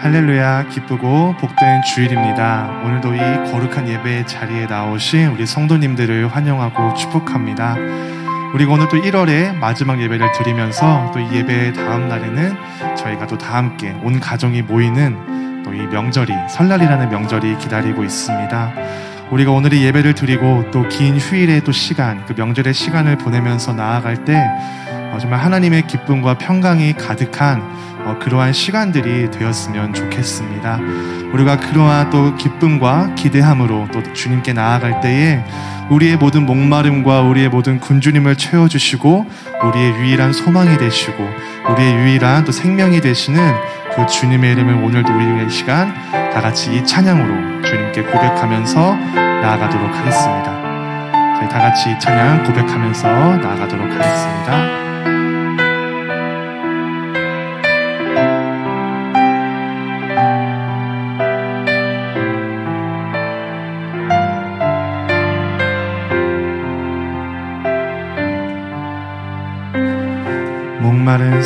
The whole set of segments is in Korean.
할렐루야, 기쁘고 복된 주일입니다. 오늘도 이 거룩한 예배 자리에 나오신 우리 성도님들을 환영하고 축복합니다. 우리가 오늘 또 1월에 마지막 예배를 드리면서 또 이 예배 다음 날에는 저희가 또 다 함께 온 가정이 모이는 또 이 명절이, 설날이라는 명절이 기다리고 있습니다. 우리가 오늘 이 예배를 드리고 또 긴 휴일의 또 시간, 그 명절의 시간을 보내면서 나아갈 때 정말 하나님의 기쁨과 평강이 가득한 그러한 시간들이 되었으면 좋겠습니다. 우리가 그러한 또 기쁨과 기대함으로 또 주님께 나아갈 때에 우리의 모든 목마름과 우리의 모든 굶주림을 채워주시고 우리의 유일한 소망이 되시고 우리의 유일한 또 생명이 되시는 그 주님의 이름을 오늘도 우리의 시간 다 같이 이 찬양으로 주님께 고백하면서 나아가도록 하겠습니다. 저희 다 같이 이 찬양 고백하면서 나아가도록 하겠습니다. 목마른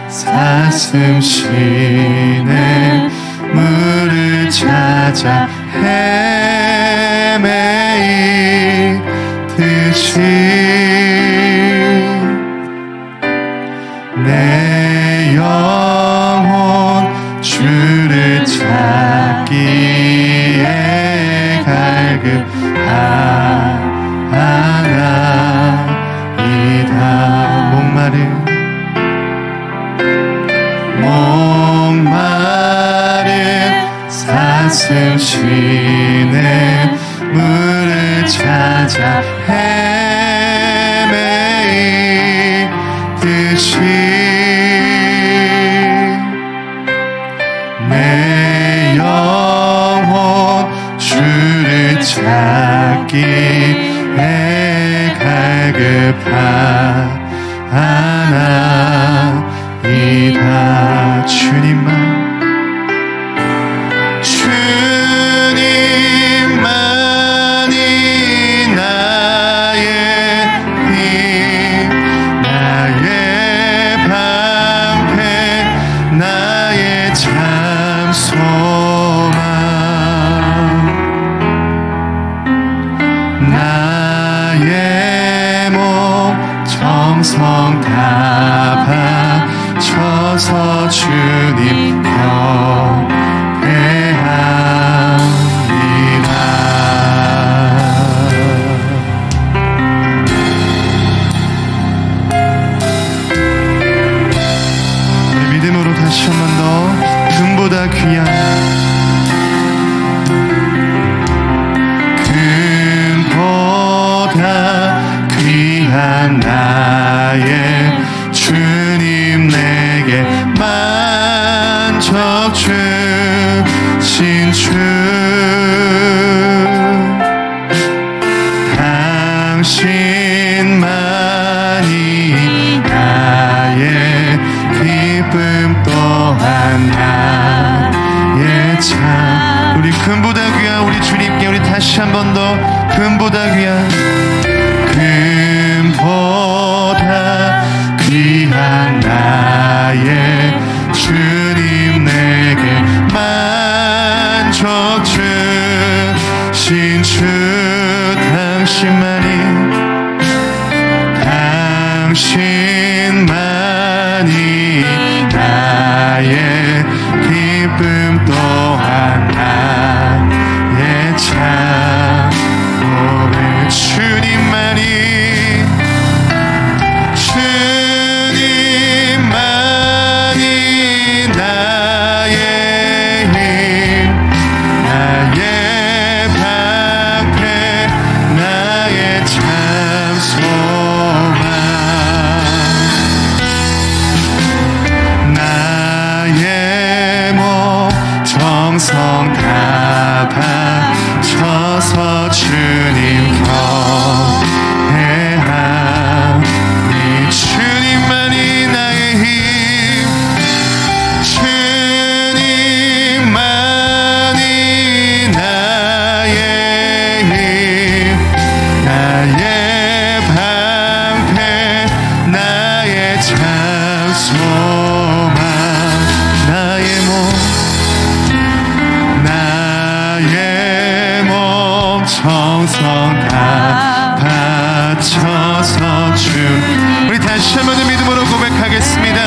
사슴 쉬네 물을 찾아 헤매이듯이 내 영혼 주를 찾기에 갈급하나이다. 목마른 사슴 쉬네 물을 찾아 헤매이듯이 내 영혼 주를 찾기에 갈급하나이다. 주님만이 나의 힘, 나의 방패, 나의 참 소망, 나의 몸 정성 다 바쳐서 주님 경배합니다. 우리 믿음으로 다시 한 번 더 금보다 귀한 나의 주님 내게 만족 주신 주 당신만이 나의 기쁨 또한 나의 참. 우리 금보다 귀한 우리 주님께 우리 다시 한 번 더 금보다 귀한 금보다 귀한 나의 주님 내게 만족 주신 주 당신만이 나의 기쁨 또한 나의 참. 오늘 주님만이 나의 힘, 나의 방패, 나의 참 소망, 소망 나의 몸 정성 다 바쳐서 우리 다시 한번 믿음으로 고백하겠습니다.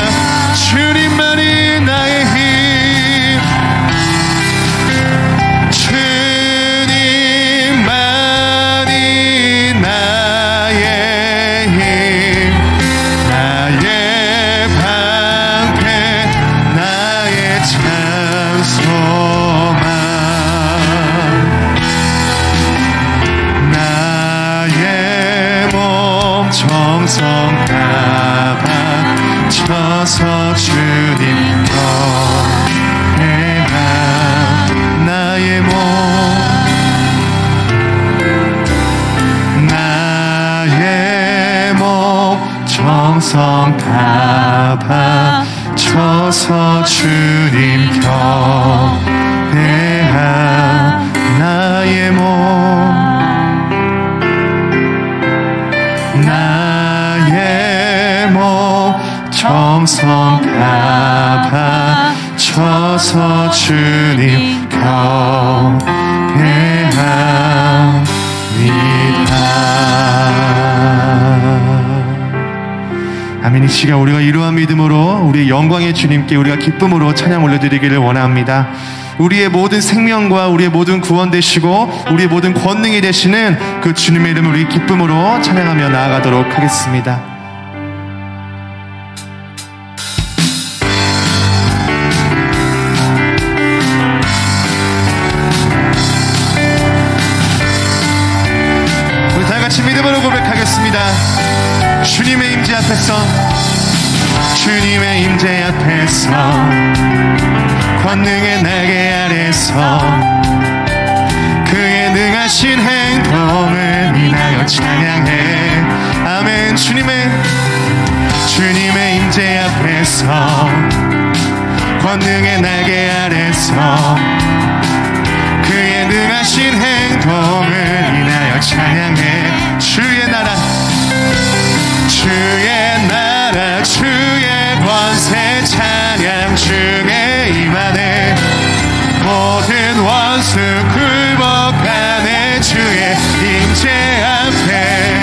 주님만이 나의 힘, 주님만이 나의 힘, 나의 방패, 나의 참 소망, 나의 몸 정성 다 바쳐서 주님 곁에 나의 몸, 나의 몸 정성 다 바쳐서 주님 곁에 나의 몸, 나의 몸 정성 다 바쳐서 주님 곁에 합니다. 아멘. 이 시간 우리가 이러한 믿음으로 우리의 영광의 주님께 우리가 기쁨으로 찬양 올려드리기를 원합니다. 우리의 모든 생명과 우리의 모든 구원 되시고 우리의 모든 권능이 되시는 그 주님의 이름을 우리 기쁨으로 찬양하며 나아가도록 하겠습니다. 우리 다 같이 믿음으로 고백하겠습니다. 주님의 임재 앞에서, 주님의 임재 앞에서, 권능의 날개 아래서 그의 능하신 행동을 인하여 찬양해. 아멘. 주님의 임재 앞에서, 권능의 날개 아래서 그의 능하신 행동을 인하여 찬양해. 주의 나라, 주의 나라, 주의 권세 찬양 중에 임하네. 모든 원수 굴복하네. 주의 임재 앞에,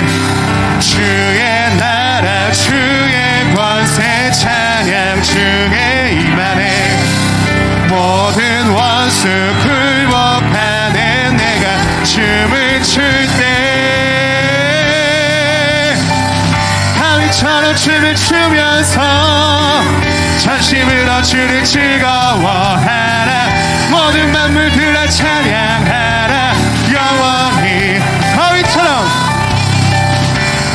주의 나라, 주의 권세 찬양 중에 임하네. 모든 원수 굴복하네. 내가 춤을 출 때 하위처럼 춤을 추면서 전심으로 주를 즐거워하라. 모든 만물들아 찬양하라. 영원히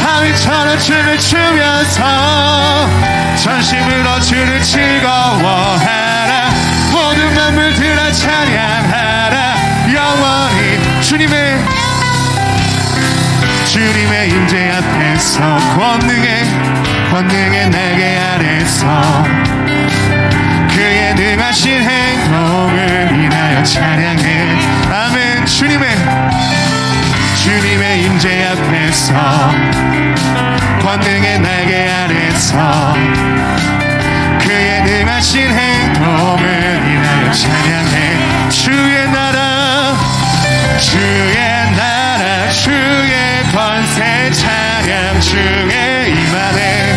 하위처럼 춤을 추면서 전심으로 주를 즐거워하라. 모든 만물들아 찬양하라. 영원히 주님의 임재 앞에서, 권능의 날개 아래서 그의 능하신 행동을 인하여 찬양해. 아멘. 주님의 임재 앞에서, 권능의 날개 아래서 그의 능하신 행동을 인하여 찬양해. 주의 나라, 주의 권세 찬양 중에 임하네.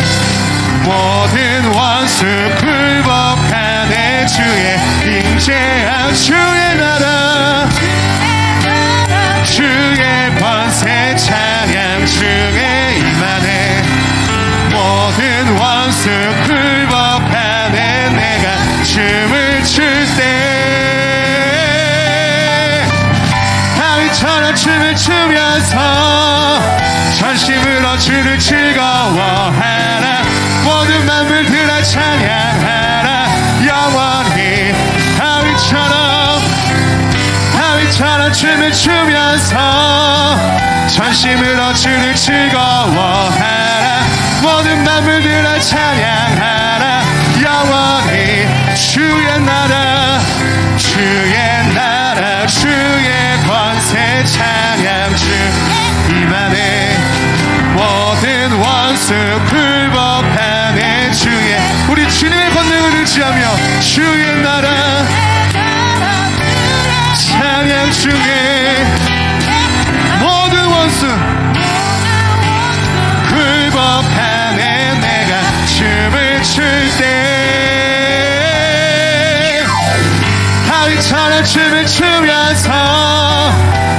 모든 원수 굴복하네. 주의 임재 앞, 주의 나라, 주의 권세 찬양 중에 임하네. 모든 원수 굴복하네. 내가 춤을 출 때 하위처럼 춤을 추면서 전심으로 주를 즐거워하라. 모든 만물들아 찬양하라. 영원히 하위처럼 춤을 추면서 전심으로 주를 즐거워하라. 모든 만물들아 찬양하라. 영원히 주의 나라, 주의 권세 찬양 중 임하네. 모든 원수 굴복하네. 우리 의지하며 주의 나라 찬양 중에 모든 원수 굴복하네. 내가 춤을 출 때 다윗처럼 춤을 추면서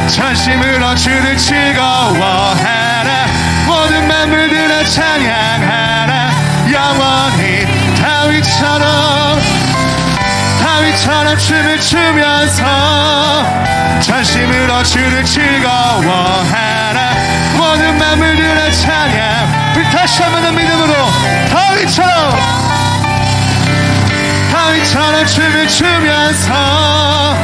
전심으로 주를 즐거워하라. 모든 만물들아 찬양하라. 영원히 다윗처럼 춤을 추면서 전심으로 주를 즐거워하라. 모든 만물들아 찬양. 우리 다시 한번 더 믿음으로 다윗처럼 춤을 추면서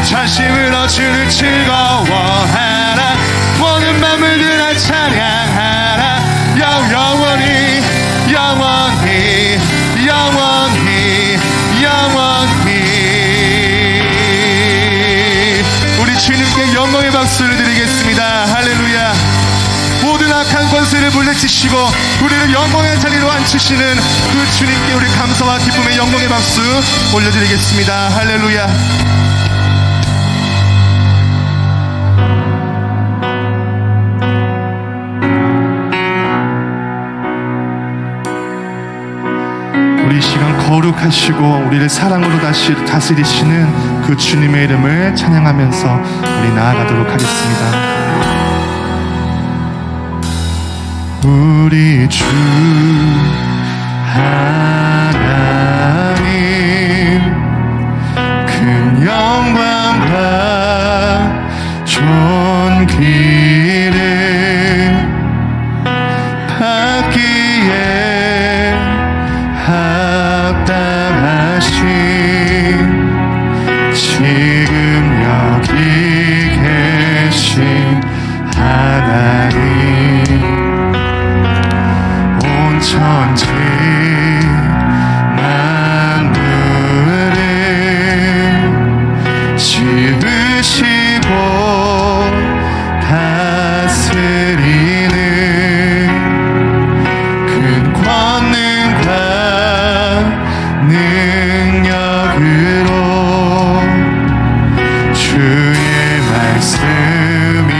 전심으로 주를 즐거워하라. 모든 만물들아 찬양하라. 영원히 영원히 영원히 영원히. 우리 주님께 영광의 박수를 드리겠습니다. 할렐루야. 모든 악한 권세를 물리치시고 우리를 영광의 자리로 앉히시는 그 주님께 우리 감사와 기쁨의 영광의 박수 올려드리겠습니다. 할렐루야. 우리 이 시간 거룩하시고 우리를 사랑으로 다스리시는 그 주님의 이름을 찬양하면서 우리 나아가도록 하겠습니다. 우리 주 하나님 큰 영광과 존귀를 받기에 합당하신 지금 여기 계신 하나님 천지 만물을 지으시고 다스리는 큰 권능과 능력으로 주의 말씀이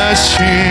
전능하신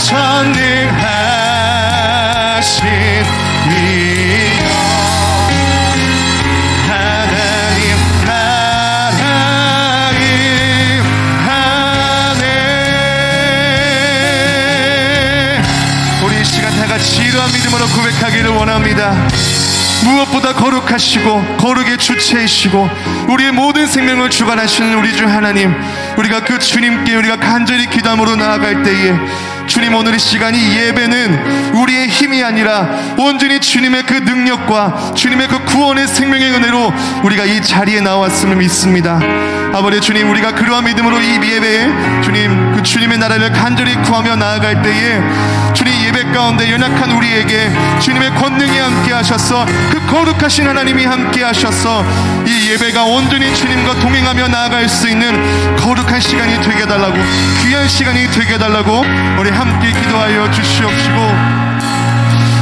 전능하신 이여 하나님 하네. 우리 이 시간 다 같이 이러한 믿음으로 고백하기를 원합니다. 무엇보다 거룩하시고 거룩의 주체이시고 우리의 모든 생명을 주관하시는 우리 주 하나님, 우리가 그 주님께 우리가 간절히 기도함으로 나아갈 때에 주님, 오늘 이 시간 이 예배는 우리의 힘이 아니라 온전히 주님의 그 능력과 주님의 그 구원의 생명의 은혜로 우리가 이 자리에 나왔음을 믿습니다. 아버지 주님, 우리가 그러한 믿음으로 이 예배에 주님 그 주님의 나라를 간절히 구하며 나아갈 때에 주님 예배 가운데 연약한 우리에게 주님의 권능이 함께 하셔서 그 거룩하신 하나님이 함께 하셔서 이 예배가 온전히 주님과 동행하며 나아갈 수 있는 거룩한 시간이 되게 해달라고, 귀한 시간이 되게 해달라고 우리 함께 기도하여 주시옵시고,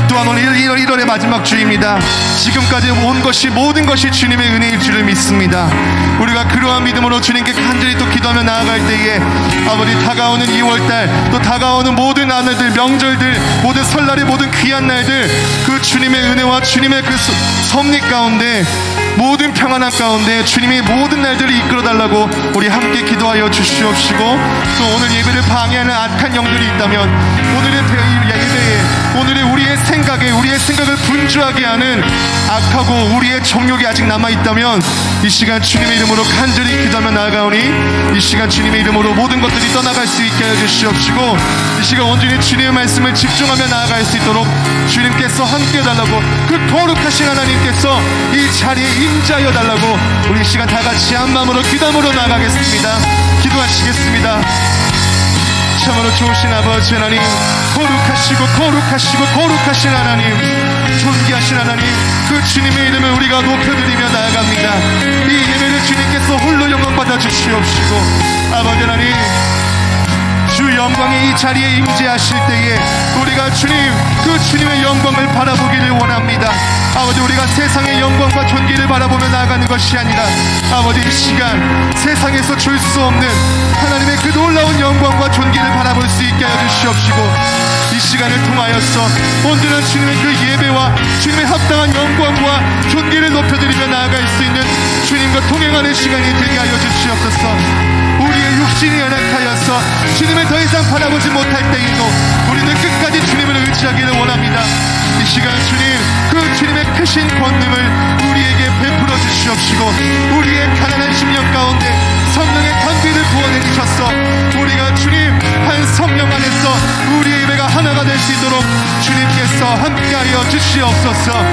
또한 오늘 1월의 마지막 주입니다. 지금까지 온 것이 모든 것이 주님의 은혜일 줄을 믿습니다. 우리가 그러한 믿음으로 주님께 간절히 또 기도하며 나아갈 때에 아버지 다가오는 2월달, 또 다가오는 모든 나날들, 명절들, 모든 설날의 모든 귀한 날들, 그 주님의 은혜와 주님의 그 섭리 가운데, 모든 평안함 가운데 주님이 모든 날들을 이끌어달라고 우리 함께 기도하여 주시옵시고, 또 오늘 예배를 방해하는 악한 영들이 있다면 오늘의 예배에, 오늘의 우리의 생각을 분주하게 하는 악하고 우리의 정욕이 아직 남아있다면 이 시간 주님의 이름으로 간절히 기도하며 나아가오니 이 시간 주님의 이름으로 모든 것들이 떠나갈 수 있게 하여 주시옵시고, 이 시간 온전히 주님의 말씀을 집중하며 나아갈 수 있도록 주님께서 함께 해달라고, 그 거룩하신 하나님께서 이 자리에 임재하여 달라고 우리 이 시간 다 같이 한 마음으로 기도함으로 나아가겠습니다. 기도하시겠습니다. 참으로 좋으신 아버지 하나님, 거룩하신 하나님, 존귀하신 하나님, 그 주님의 이름을 우리가 높여드리며 나아갑니다. 이 예배를 주님께서 홀로 영광 받아 주시옵시고, 아버지 하나님, 주 영광이 이 자리에 임재하실 때에 우리가 그 주님의 영광을 바라보기를 원합니다. 아버지, 우리가 세상의 영광과 존귀를 바라보며 나아가는 것이 아니라 아버지, 이 시간 세상에서 줄 수 없는 하나님의 그 놀라운 영광과 존귀를 바라볼 수 있게 하여 주시옵시고, 이 시간을 통하여서 온전한 주님의 그 예배와 주님의 합당한 영광과 존귀를 높여드리며 나아갈 수 있는 주님과 동행하는 시간이 되게 하여 주시옵소서. 우리의 육신이 연약하여서 주님을 더 이상 바라보지 못할 때에도 우리는 끝까지 주님을 의지하기를 원합니다. 이 시간 주님, 그 주님의 크신 권능을 우리에게 베풀어 주시옵시고, 우리의 가난한 심령 가운데 성령의 간비를 부어내 주셔서 우리가 주님 한 성령 안에서 우리의 예배가 하나가 될 수 있도록 주님께서 함께하여 주시옵소서.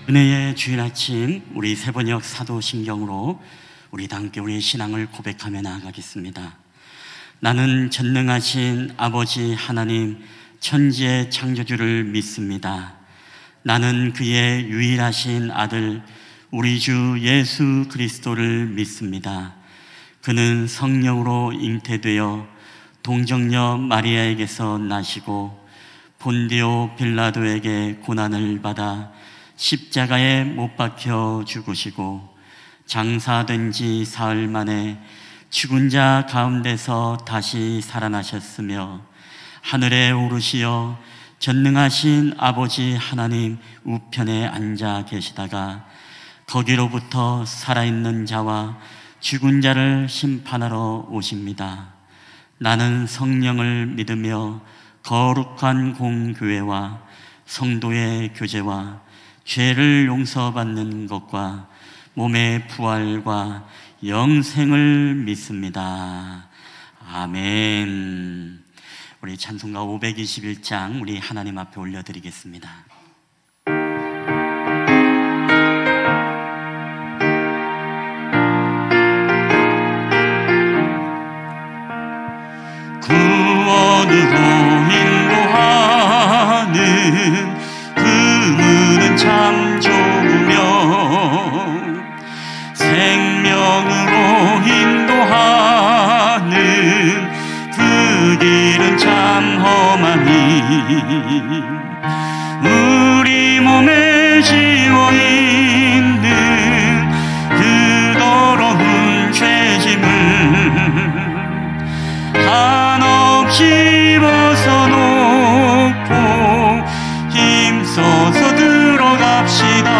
은혜의 주일 아침, 우리 세번역 사도신경으로 우리 다 함께 우리의 신앙을 고백하며 나아가겠습니다. 나는 전능하신 아버지 하나님, 천지의 창조주를 믿습니다. 나는 그의 유일하신 아들 우리 주 예수 그리스도를 믿습니다. 그는 성령으로 잉태되어 동정녀 마리아에게서 나시고 본디오 빌라도에게 고난을 받아 십자가에 못 박혀 죽으시고 장사된 지 사흘 만에 죽은 자 가운데서 다시 살아나셨으며 하늘에 오르시어 전능하신 아버지 하나님 우편에 앉아 계시다가 거기로부터 살아있는 자와 죽은 자를 심판하러 오십니다. 나는 성령을 믿으며 거룩한 공교회와 성도의 교제와 죄를 용서받는 것과 몸의 부활과 영생을 믿습니다. 아멘. 우리 찬송가 521장 우리 하나님 앞에 올려드리겠습니다. 구원으로 인도하는 그 문은 참 좁으며 생명으로 인도하는 그 길은 참 험하니 우리 몸에 지워있는 그 더러운 죄짐을 한없이 벗어놓고 힘써서 들어갑시다.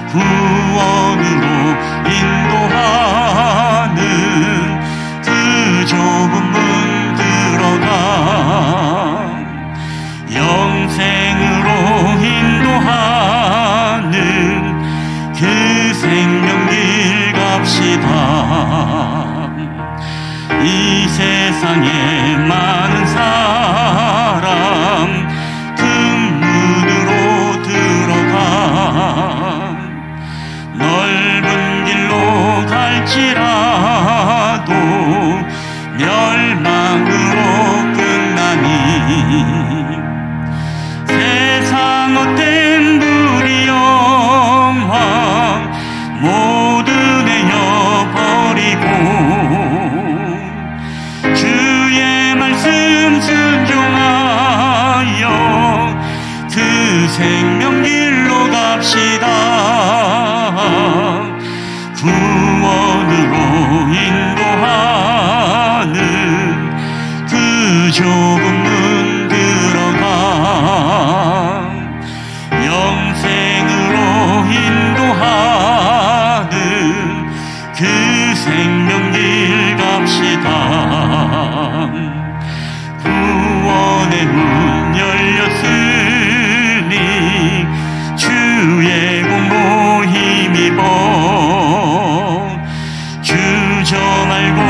구원으로 인도하는 그 좁은 문 들어가 영생으로 인도하는 그 생명길 갑시다. 이 세상에 많은 사람 큰 문으로 들어가 넓은 길로 갈지라도 멸망으로 끝나니 세상 헛된 불이 영광 모두 내어버리고 주의 말씀 순종하여 그 생명길로 갑시다. 구원으로 인도하는 그 좁은 문 들어가 영생으로 인도하는 그 생명길 갑시다. 구원의 문 열렸으니 주의 공로 힘입어 주저 말고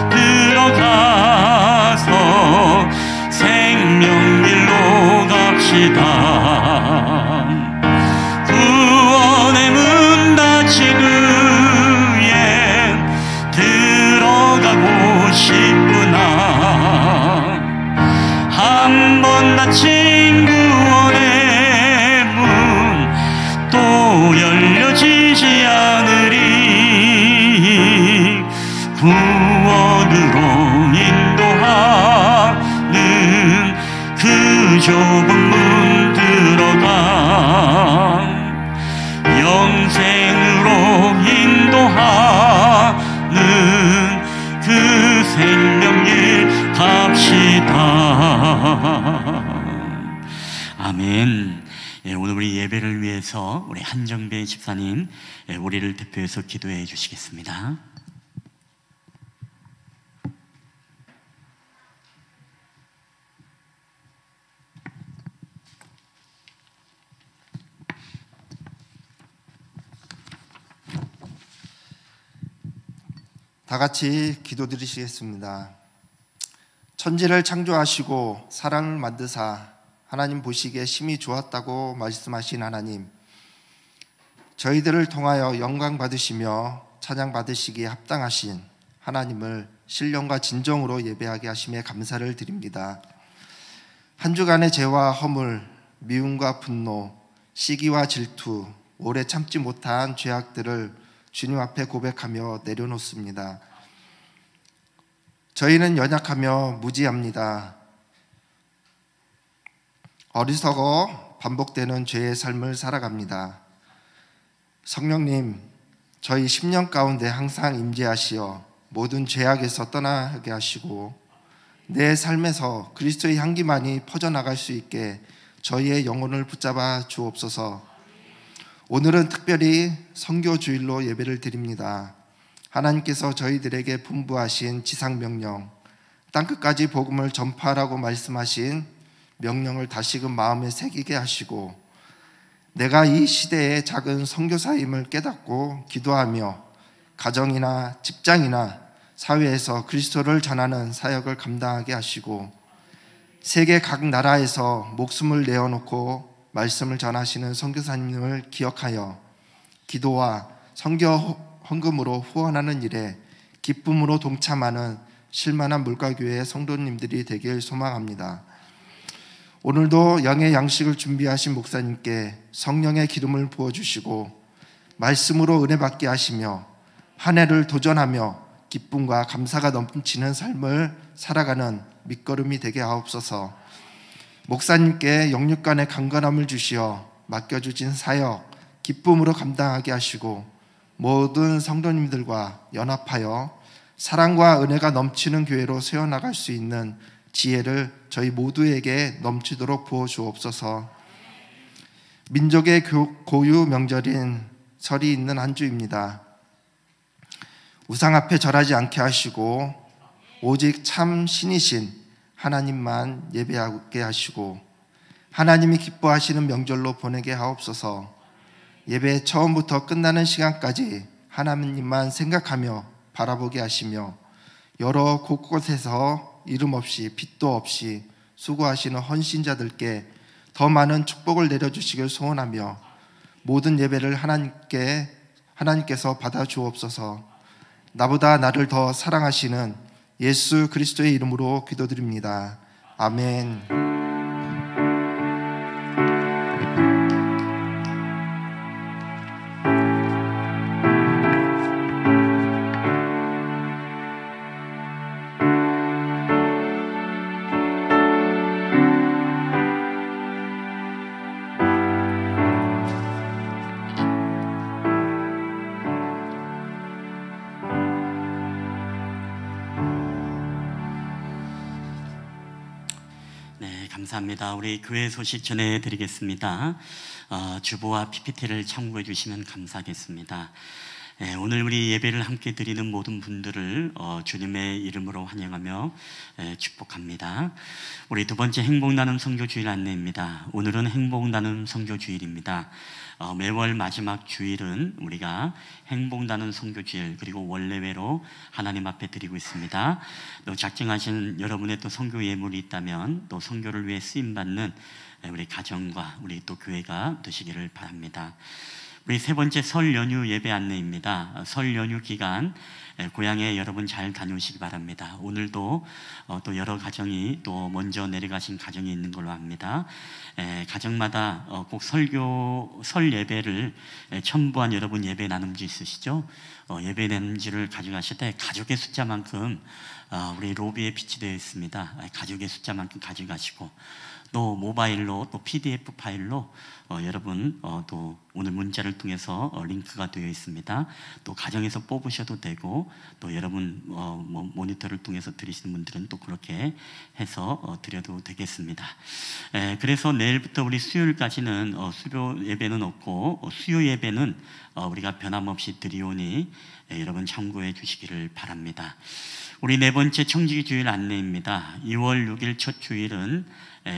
들어가서 생명길로 갑시다. 구원의 문 닫힌 후에 들어가고 싶구나. 한 번 닫힌 구원의 문 또 열려지지 않으리. 구원으로 인도하는 그 좁은 문 들어가 영생으로 인도하는 그 생명길 갑시다. 아멘. 오늘 우리 예배를 위해서 우리 한정배 집사님 우리를 대표해서 기도해 주시겠습니다. 다 같이 기도드리시겠습니다. 천지를 창조하시고 사랑을 만드사 하나님 보시기에 심히 좋았다고 말씀하신 하나님, 저희들을 통하여 영광 받으시며 찬양 받으시기에 합당하신 하나님을 신령과 진정으로 예배하게 하심에 감사를 드립니다. 한 주간의 죄와 허물, 미움과 분노, 시기와 질투, 오래 참지 못한 죄악들을 주님 앞에 고백하며 내려놓습니다. 저희는 연약하며 무지합니다. 어리석어 반복되는 죄의 삶을 살아갑니다. 성령님, 저희 10년 가운데 항상 임재하시어 모든 죄악에서 떠나게 하시고 내 삶에서 그리스도의 향기만이 퍼져나갈 수 있게 저희의 영혼을 붙잡아 주옵소서. 오늘은 특별히 선교주일로 예배를 드립니다. 하나님께서 저희들에게 분부하신 지상명령, 땅끝까지 복음을 전파하라고 말씀하신 명령을 다시금 마음에 새기게 하시고, 내가 이 시대의 작은 선교사임을 깨닫고 기도하며 가정이나 직장이나 사회에서 그리스도를 전하는 사역을 감당하게 하시고, 세계 각 나라에서 목숨을 내어놓고 말씀을 전하시는 선교사님을 기억하여 기도와 선교 헌금으로 후원하는 일에 기쁨으로 동참하는 실만한 물가교회의 성도님들이 되길 소망합니다. 오늘도 영의 양식을 준비하신 목사님께 성령의 기름을 부어주시고 말씀으로 은혜 받게 하시며 한 해를 도전하며 기쁨과 감사가 넘치는 삶을 살아가는 밑거름이 되게 하옵소서. 목사님께 영육간의 강건함을 주시어 맡겨주신 사역 기쁨으로 감당하게 하시고 모든 성도님들과 연합하여 사랑과 은혜가 넘치는 교회로 세워나갈 수 있는 지혜를 저희 모두에게 넘치도록 부어주옵소서. 민족의 고유 명절인 설이 있는 한 주입니다. 우상 앞에 절하지 않게 하시고 오직 참 신이신 하나님만 예배하게 하시고 하나님이 기뻐하시는 명절로 보내게 하옵소서. 예배 처음부터 끝나는 시간까지 하나님만 생각하며 바라보게 하시며 여러 곳곳에서 이름 없이 빚도 없이 수고하시는 헌신자들께 더 많은 축복을 내려주시길 소원하며 모든 예배를 하나님께서 받아 주옵소서. 나보다 나를 더 사랑하시는 예수 그리스도의 이름으로 기도드립니다. 아멘. 감사합니다. 우리 교회 소식 전해드리겠습니다. 주보와 PPT를 참고해 주시면 감사하겠습니다. 오늘 우리 예배를 함께 드리는 모든 분들을 주님의 이름으로 환영하며 축복합니다. 우리 두 번째 행복나눔 선교주일 안내입니다. 오늘은 행복나눔 선교주일입니다. 매월 마지막 주일은 우리가 행복나눔 선교주일 그리고 원례회로 하나님 앞에 드리고 있습니다. 또 작정하신 여러분의 또 선교 예물이 있다면 또 선교를 위해 쓰임받는 우리 가정과 우리 또 교회가 되시기를 바랍니다. 우리 세 번째 설 연휴 예배 안내입니다. 설 연휴 기간 고향에 여러분 잘 다녀오시기 바랍니다. 오늘도 또 여러 가정이 또 먼저 내려가신 가정이 있는 걸로 압니다. 가정마다 꼭 설 예배를 첨부한 여러분 예배 나눔지 있으시죠? 예배 나눔지를 가져가실 때 가족의 숫자만큼 우리 로비에 비치되어 있습니다. 가족의 숫자만큼 가져가시고 또 모바일로 또 PDF 파일로 여러분 또 오늘 문자를 통해서 링크가 되어 있습니다. 또 가정에서 뽑으셔도 되고 또 여러분 모니터를 통해서 들으시는 분들은 또 그렇게 해서 드려도 되겠습니다. 그래서 내일부터 우리 수요일까지는 수요 예배는 없고 수요 예배는 우리가 변함없이 드리오니 여러분 참고해 주시기를 바랍니다. 우리 네 번째 청지기 주일 안내입니다. 2월 6일 첫 주일은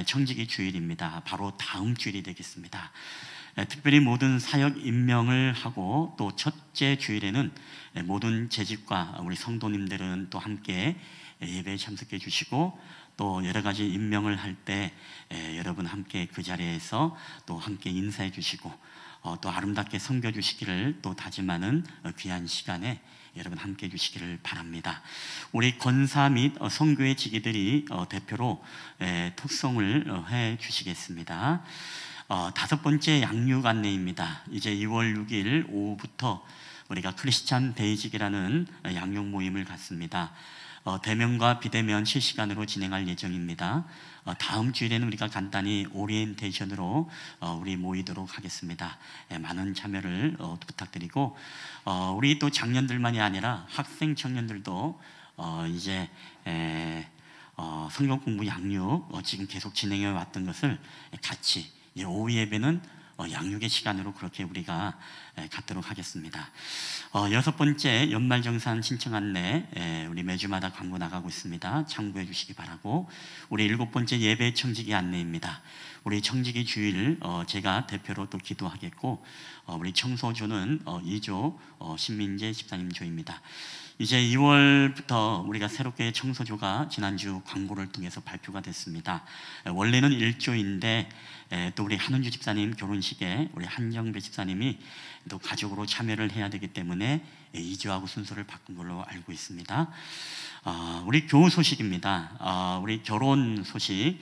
청지기 주일입니다. 바로 다음 주일이 되겠습니다. 특별히 모든 사역 임명을 하고 또 첫째 주일에는 모든 재직과 우리 성도님들은 또 함께 예배에 참석해 주시고 또 여러 가지 임명을 할 때 여러분 함께 그 자리에서 또 함께 인사해 주시고 또 아름답게 섬겨 주시기를 또 다짐하는 귀한 시간에 여러분 함께 해주시기를 바랍니다. 우리 권사 및 선교회 지기들이 대표로 특송을 해주시겠습니다. 다섯 번째 양육 안내입니다. 이제 2월 6일 오후부터 우리가 크리스찬 베이직이라는 양육 모임을 갖습니다. 대면과 비대면 실시간으로 진행할 예정입니다. 다음 주일에는 우리가 간단히 오리엔테이션으로 우리 모이도록 하겠습니다. 많은 참여를 부탁드리고 우리 또 장년들만이 아니라 학생 청년들도 이제 성경 공부 양육 지금 계속 진행해 왔던 것을 같이 오후 예배는 양육의 시간으로 그렇게 우리가 갖도록 하겠습니다. 6번째 연말정산 신청 안내, 우리 매주마다 광고 나가고 있습니다. 참고해 주시기 바라고. 우리 7번째 예배 청지기 안내입니다. 우리 청지기 주일 제가 대표로 또 기도하겠고, 우리 청소조는 2조 신민재 집사님 조입니다. 이제 2월부터 우리가 새롭게 청소조가 지난주 광고를 통해서 발표가 됐습니다. 원래는 1조인데 또 우리 한은주 집사님 결혼식에 우리 한정배 집사님이 또 가족으로 참여를 해야 되기 때문에 2조하고 순서를 바꾼 걸로 알고 있습니다. 우리 교우 소식입니다. 우리 결혼 소식,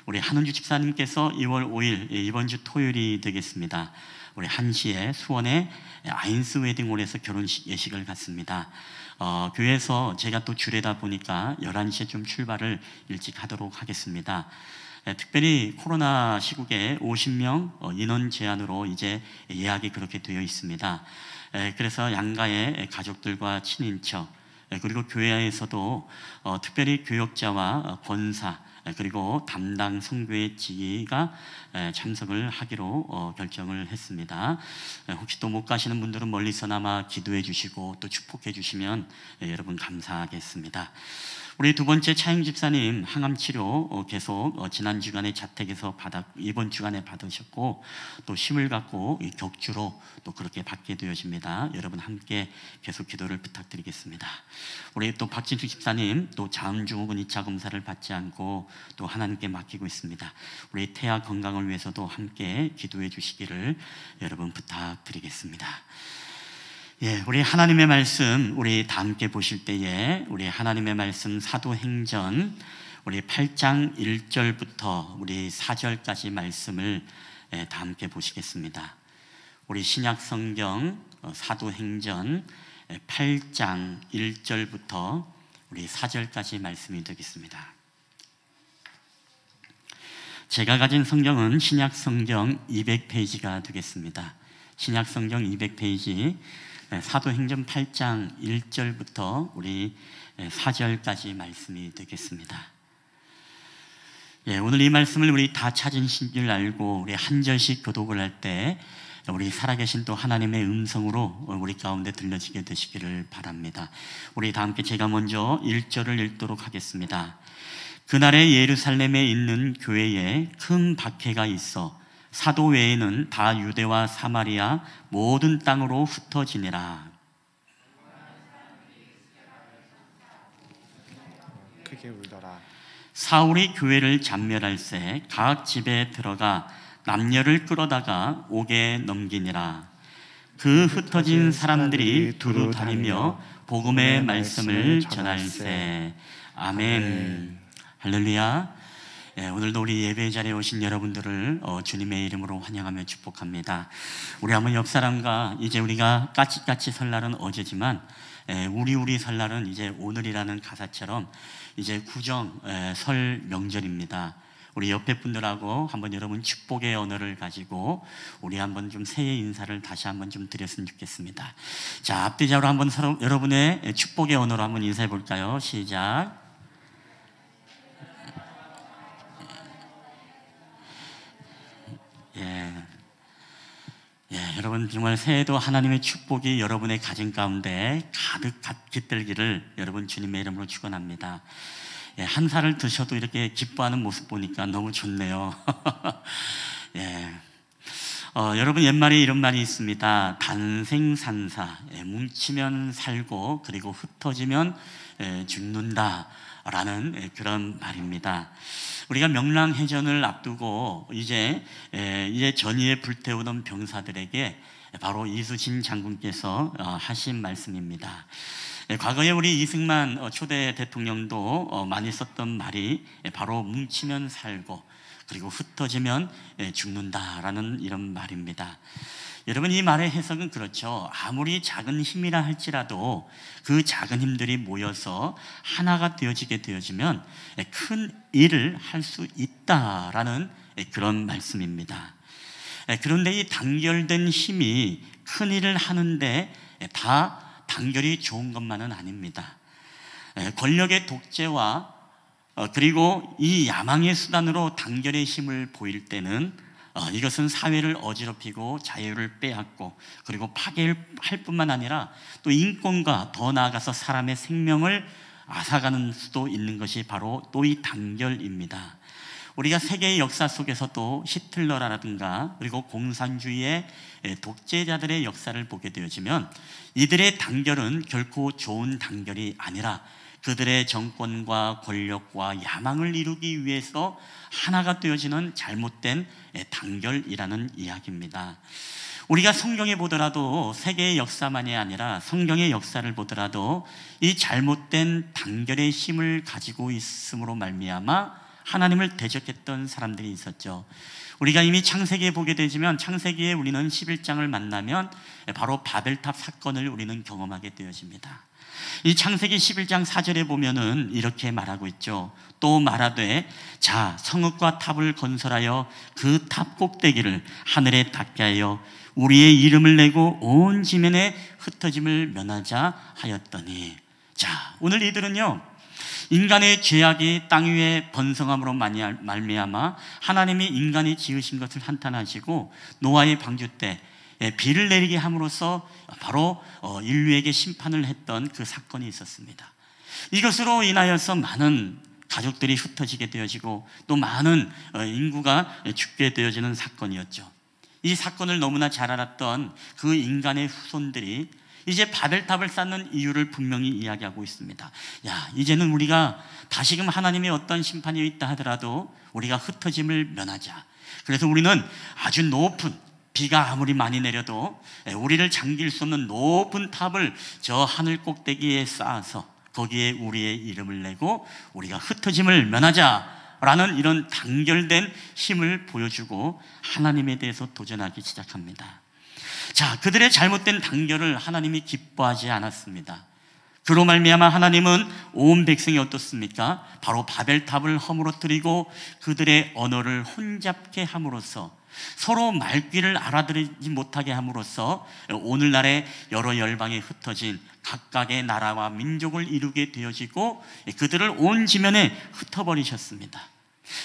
우리 한은주 집사님께서 2월 5일 이번 주 토요일이 되겠습니다. 우리 한시에 수원의 아인스 웨딩홀에서 결혼식 예식을 갖습니다. 교회에서 제가 또 주례다 보니까 11시에 좀 출발을 일찍 하도록 하겠습니다. 특별히 코로나 시국에 50명 인원 제한으로 이제 예약이 그렇게 되어 있습니다. 그래서 양가의 가족들과 친인척, 그리고 교회에서도 특별히 교역자와 권사, 그리고 담당 성교의 지기가 참석을 하기로 결정을 했습니다. 혹시 또 못 가시는 분들은 멀리서나마 기도해 주시고 또 축복해 주시면 여러분 감사하겠습니다. 우리 2번째 차영 집사님 항암 치료 계속 지난 주간에 자택에서 이번 주간에 받으셨고, 또 힘을 갖고 격주로 또 그렇게 받게 되어집니다. 여러분 함께 계속 기도를 부탁드리겠습니다. 우리 또 박진주 집사님 또 자음증후군 2차 검사를 받지 않고 또 하나님께 맡기고 있습니다. 우리 태아 건강을 위해서도 함께 기도해 주시기를 여러분 부탁드리겠습니다. 우리 하나님의 말씀, 우리 다 함께 보실 때에 우리 하나님의 말씀 사도행전 우리 8장 1절부터 우리 4절까지 말씀을 다 함께 보시겠습니다. 우리 신약 성경 사도행전 8장 1절부터 우리 4절까지 말씀이 되겠습니다. 제가 가진 성경은 신약 성경 200페이지가 되겠습니다. 신약 성경 200페이지 사도행전 8장 1절부터 우리 4절까지 말씀이 되겠습니다. 오늘 이 말씀을 우리 다 찾으신 줄 알고 우리 한 절씩 교독을 할 때 우리 살아계신 또 하나님의 음성으로 우리 가운데 들려지게 되시기를 바랍니다. 우리 다 함께 제가 먼저 1절을 읽도록 하겠습니다. 그날에 예루살렘에 있는 교회에 큰 박해가 있어 사도 외에는 다 유대와 사마리아 모든 땅으로 흩어지니라. 크게 울더라. 사울이 교회를 잔멸할새 각 집에 들어가 남녀를 끌어다가 옥에 넘기니라. 그 흩어진 사람들이 두루 다니며 복음의 말씀을 전할새. 아멘. 할렐루야. 오늘도 우리 예배 자리에 오신 여러분들을 주님의 이름으로 환영하며 축복합니다. 우리 한번 옆 사람과 이제 우리가 까치까치 설날은 어제지만 우리 설날은 이제 오늘이라는 가사처럼 이제 구정 설 명절입니다. 우리 옆에 분들하고 한번 여러분 축복의 언어를 가지고 우리 한번 좀 새해 인사를 다시 한번 좀 드렸으면 좋겠습니다. 자, 앞뒤자로 한번 서로 여러분의 축복의 언어로 한번 인사해 볼까요? 시작. 여러분 정말 새해도 하나님의 축복이 여러분의 가정 가운데 가득 깃들기를 여러분 주님의 이름으로 축원합니다. 한 살을 드셔도 이렇게 기뻐하는 모습 보니까 너무 좋네요. 여러분 옛말에 이런 말이 있습니다. 단생산사, 뭉치면 살고 그리고 흩어지면 죽는다 라는 그런 말입니다. 우리가 명랑해전을 앞두고 이제 전의에 불태우던 병사들에게 바로 이수신 장군께서 하신 말씀입니다. 과거에 우리 이승만 초대 대통령도 많이 썼던 말이 바로 뭉치면 살고 그리고 흩어지면 죽는다라는 이런 말입니다. 여러분 이 말의 해석은 그렇죠. 아무리 작은 힘이라 할지라도 그 작은 힘들이 모여서 하나가 되어지면 큰 일을 할 수 있다라는 그런 말씀입니다. 그런데 이 단결된 힘이 큰 일을 하는데 다 단결이 좋은 것만은 아닙니다. 권력의 독재와 그리고 이 야망의 수단으로 단결의 힘을 보일 때는 이것은 사회를 어지럽히고 자유를 빼앗고 그리고 파괴할 뿐만 아니라 또 인권과 더 나아가서 사람의 생명을 앗아가는 수도 있는 것이 바로 또 이 단결입니다. 우리가 세계의 역사 속에서도 히틀러라든가 그리고 공산주의의 독재자들의 역사를 보게 되어지면 이들의 단결은 결코 좋은 단결이 아니라 그들의 정권과 권력과 야망을 이루기 위해서 하나가 되어지는 잘못된 단결이라는 이야기입니다. 우리가 성경에 보더라도 세계의 역사만이 아니라 성경의 역사를 보더라도 이 잘못된 단결의 힘을 가지고 있음으로 말미암아 하나님을 대적했던 사람들이 있었죠. 우리가 이미 창세기에 보게 되지만 창세기에 우리는 11장을 만나면 바로 바벨탑 사건을 우리는 경험하게 되어집니다. 이 창세기 11장 4절에 보면은 이렇게 말하고 있죠. 또 말하되 자 성읍과 탑을 건설하여 그 탑 꼭대기를 하늘에 닿게 하여 우리의 이름을 내고 온 지면에 흩어짐을 면하자 하였더니, 자 오늘 이들은요 인간의 죄악이 땅 위에 번성함으로 말미암아 하나님이 인간이 지으신 것을 한탄하시고 노아의 방주 때 비를 내리게 함으로써 바로 인류에게 심판을 했던 그 사건이 있었습니다. 이것으로 인하여서 많은 가족들이 흩어지게 되어지고 또 많은 인구가 죽게 되어지는 사건이었죠. 이 사건을 너무나 잘 알았던 그 인간의 후손들이 이제 바벨탑을 쌓는 이유를 분명히 이야기하고 있습니다. 야, 이제는 우리가 다시금 하나님의 어떤 심판이 있다 하더라도 우리가 흩어짐을 면하자. 그래서 우리는 아주 높은, 비가 아무리 많이 내려도 우리를 잠길 수 없는 높은 탑을 저 하늘 꼭대기에 쌓아서 거기에 우리의 이름을 내고 우리가 흩어짐을 면하자라는 이런 단결된 힘을 보여주고 하나님에 대해서 도전하기 시작합니다. 자, 그들의 잘못된 단결을 하나님이 기뻐하지 않았습니다. 그로 말미암아 하나님은 온 백성이 어떻습니까? 바로 바벨탑을 허물어뜨리고 그들의 언어를 혼잡게 함으로써 서로 말귀를 알아들지 못하게 함으로써 오늘날의 여러 열방에 흩어진 각각의 나라와 민족을 이루게 되어지고 그들을 온 지면에 흩어버리셨습니다.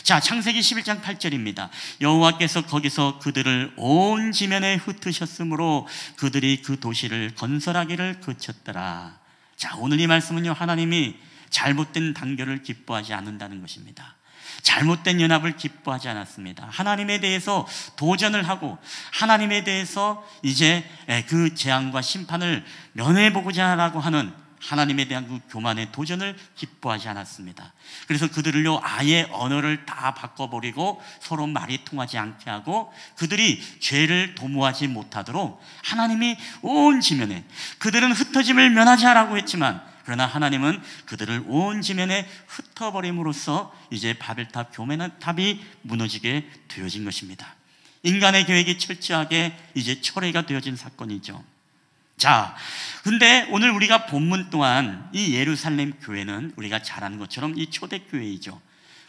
자, 창세기 11장 8절입니다. 여호와께서 거기서 그들을 온 지면에 흩으셨으므로 그들이 그 도시를 건설하기를 그쳤더라. 자, 오늘 이 말씀은요 하나님이 잘못된 단결을 기뻐하지 않는다는 것입니다. 잘못된 연합을 기뻐하지 않았습니다. 하나님에 대해서 도전을 하고 하나님에 대해서 이제 그 재앙과 심판을 면해보고자 하라고 하는 하나님에 대한 그 교만의 도전을 기뻐하지 않았습니다. 그래서 그들을요 아예 언어를 다 바꿔버리고 서로 말이 통하지 않게 하고 그들이 죄를 도모하지 못하도록 하나님이 온 지면에 그들은 흩어짐을 면하지 하라고 했지만 그러나 하나님은 그들을 온 지면에 흩어버림으로써 이제 바벨탑 교만탑이 무너지게 되어진 것입니다. 인간의 계획이 철저하게 이제 철회가 되어진 사건이죠. 자, 근데 오늘 우리가 본문 동안 이 예루살렘 교회는 우리가 잘 아는 것처럼 이 초대교회이죠.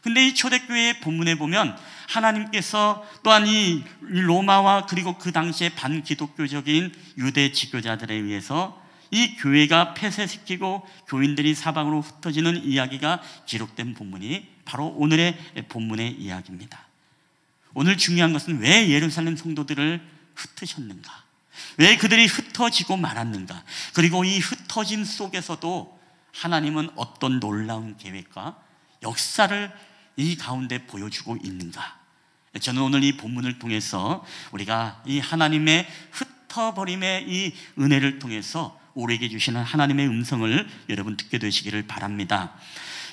근데 이 초대교회의 본문에 보면 하나님께서 또한 이 로마와 그리고 그 당시에 반기독교적인 유대 지교자들에 의해서 이 교회가 폐쇄시키고 교인들이 사방으로 흩어지는 이야기가 기록된 본문이 바로 오늘의 본문의 이야기입니다. 오늘 중요한 것은 왜 예루살렘 성도들을 흩으셨는가? 왜 그들이 흩어지고 말았는가? 그리고 이 흩어짐 속에서도 하나님은 어떤 놀라운 계획과 역사를 이 가운데 보여주고 있는가? 저는 오늘 이 본문을 통해서 우리가 이 하나님의 흩어버림의 이 은혜를 통해서 우리에게 주시는 하나님의 음성을 여러분 듣게 되시기를 바랍니다.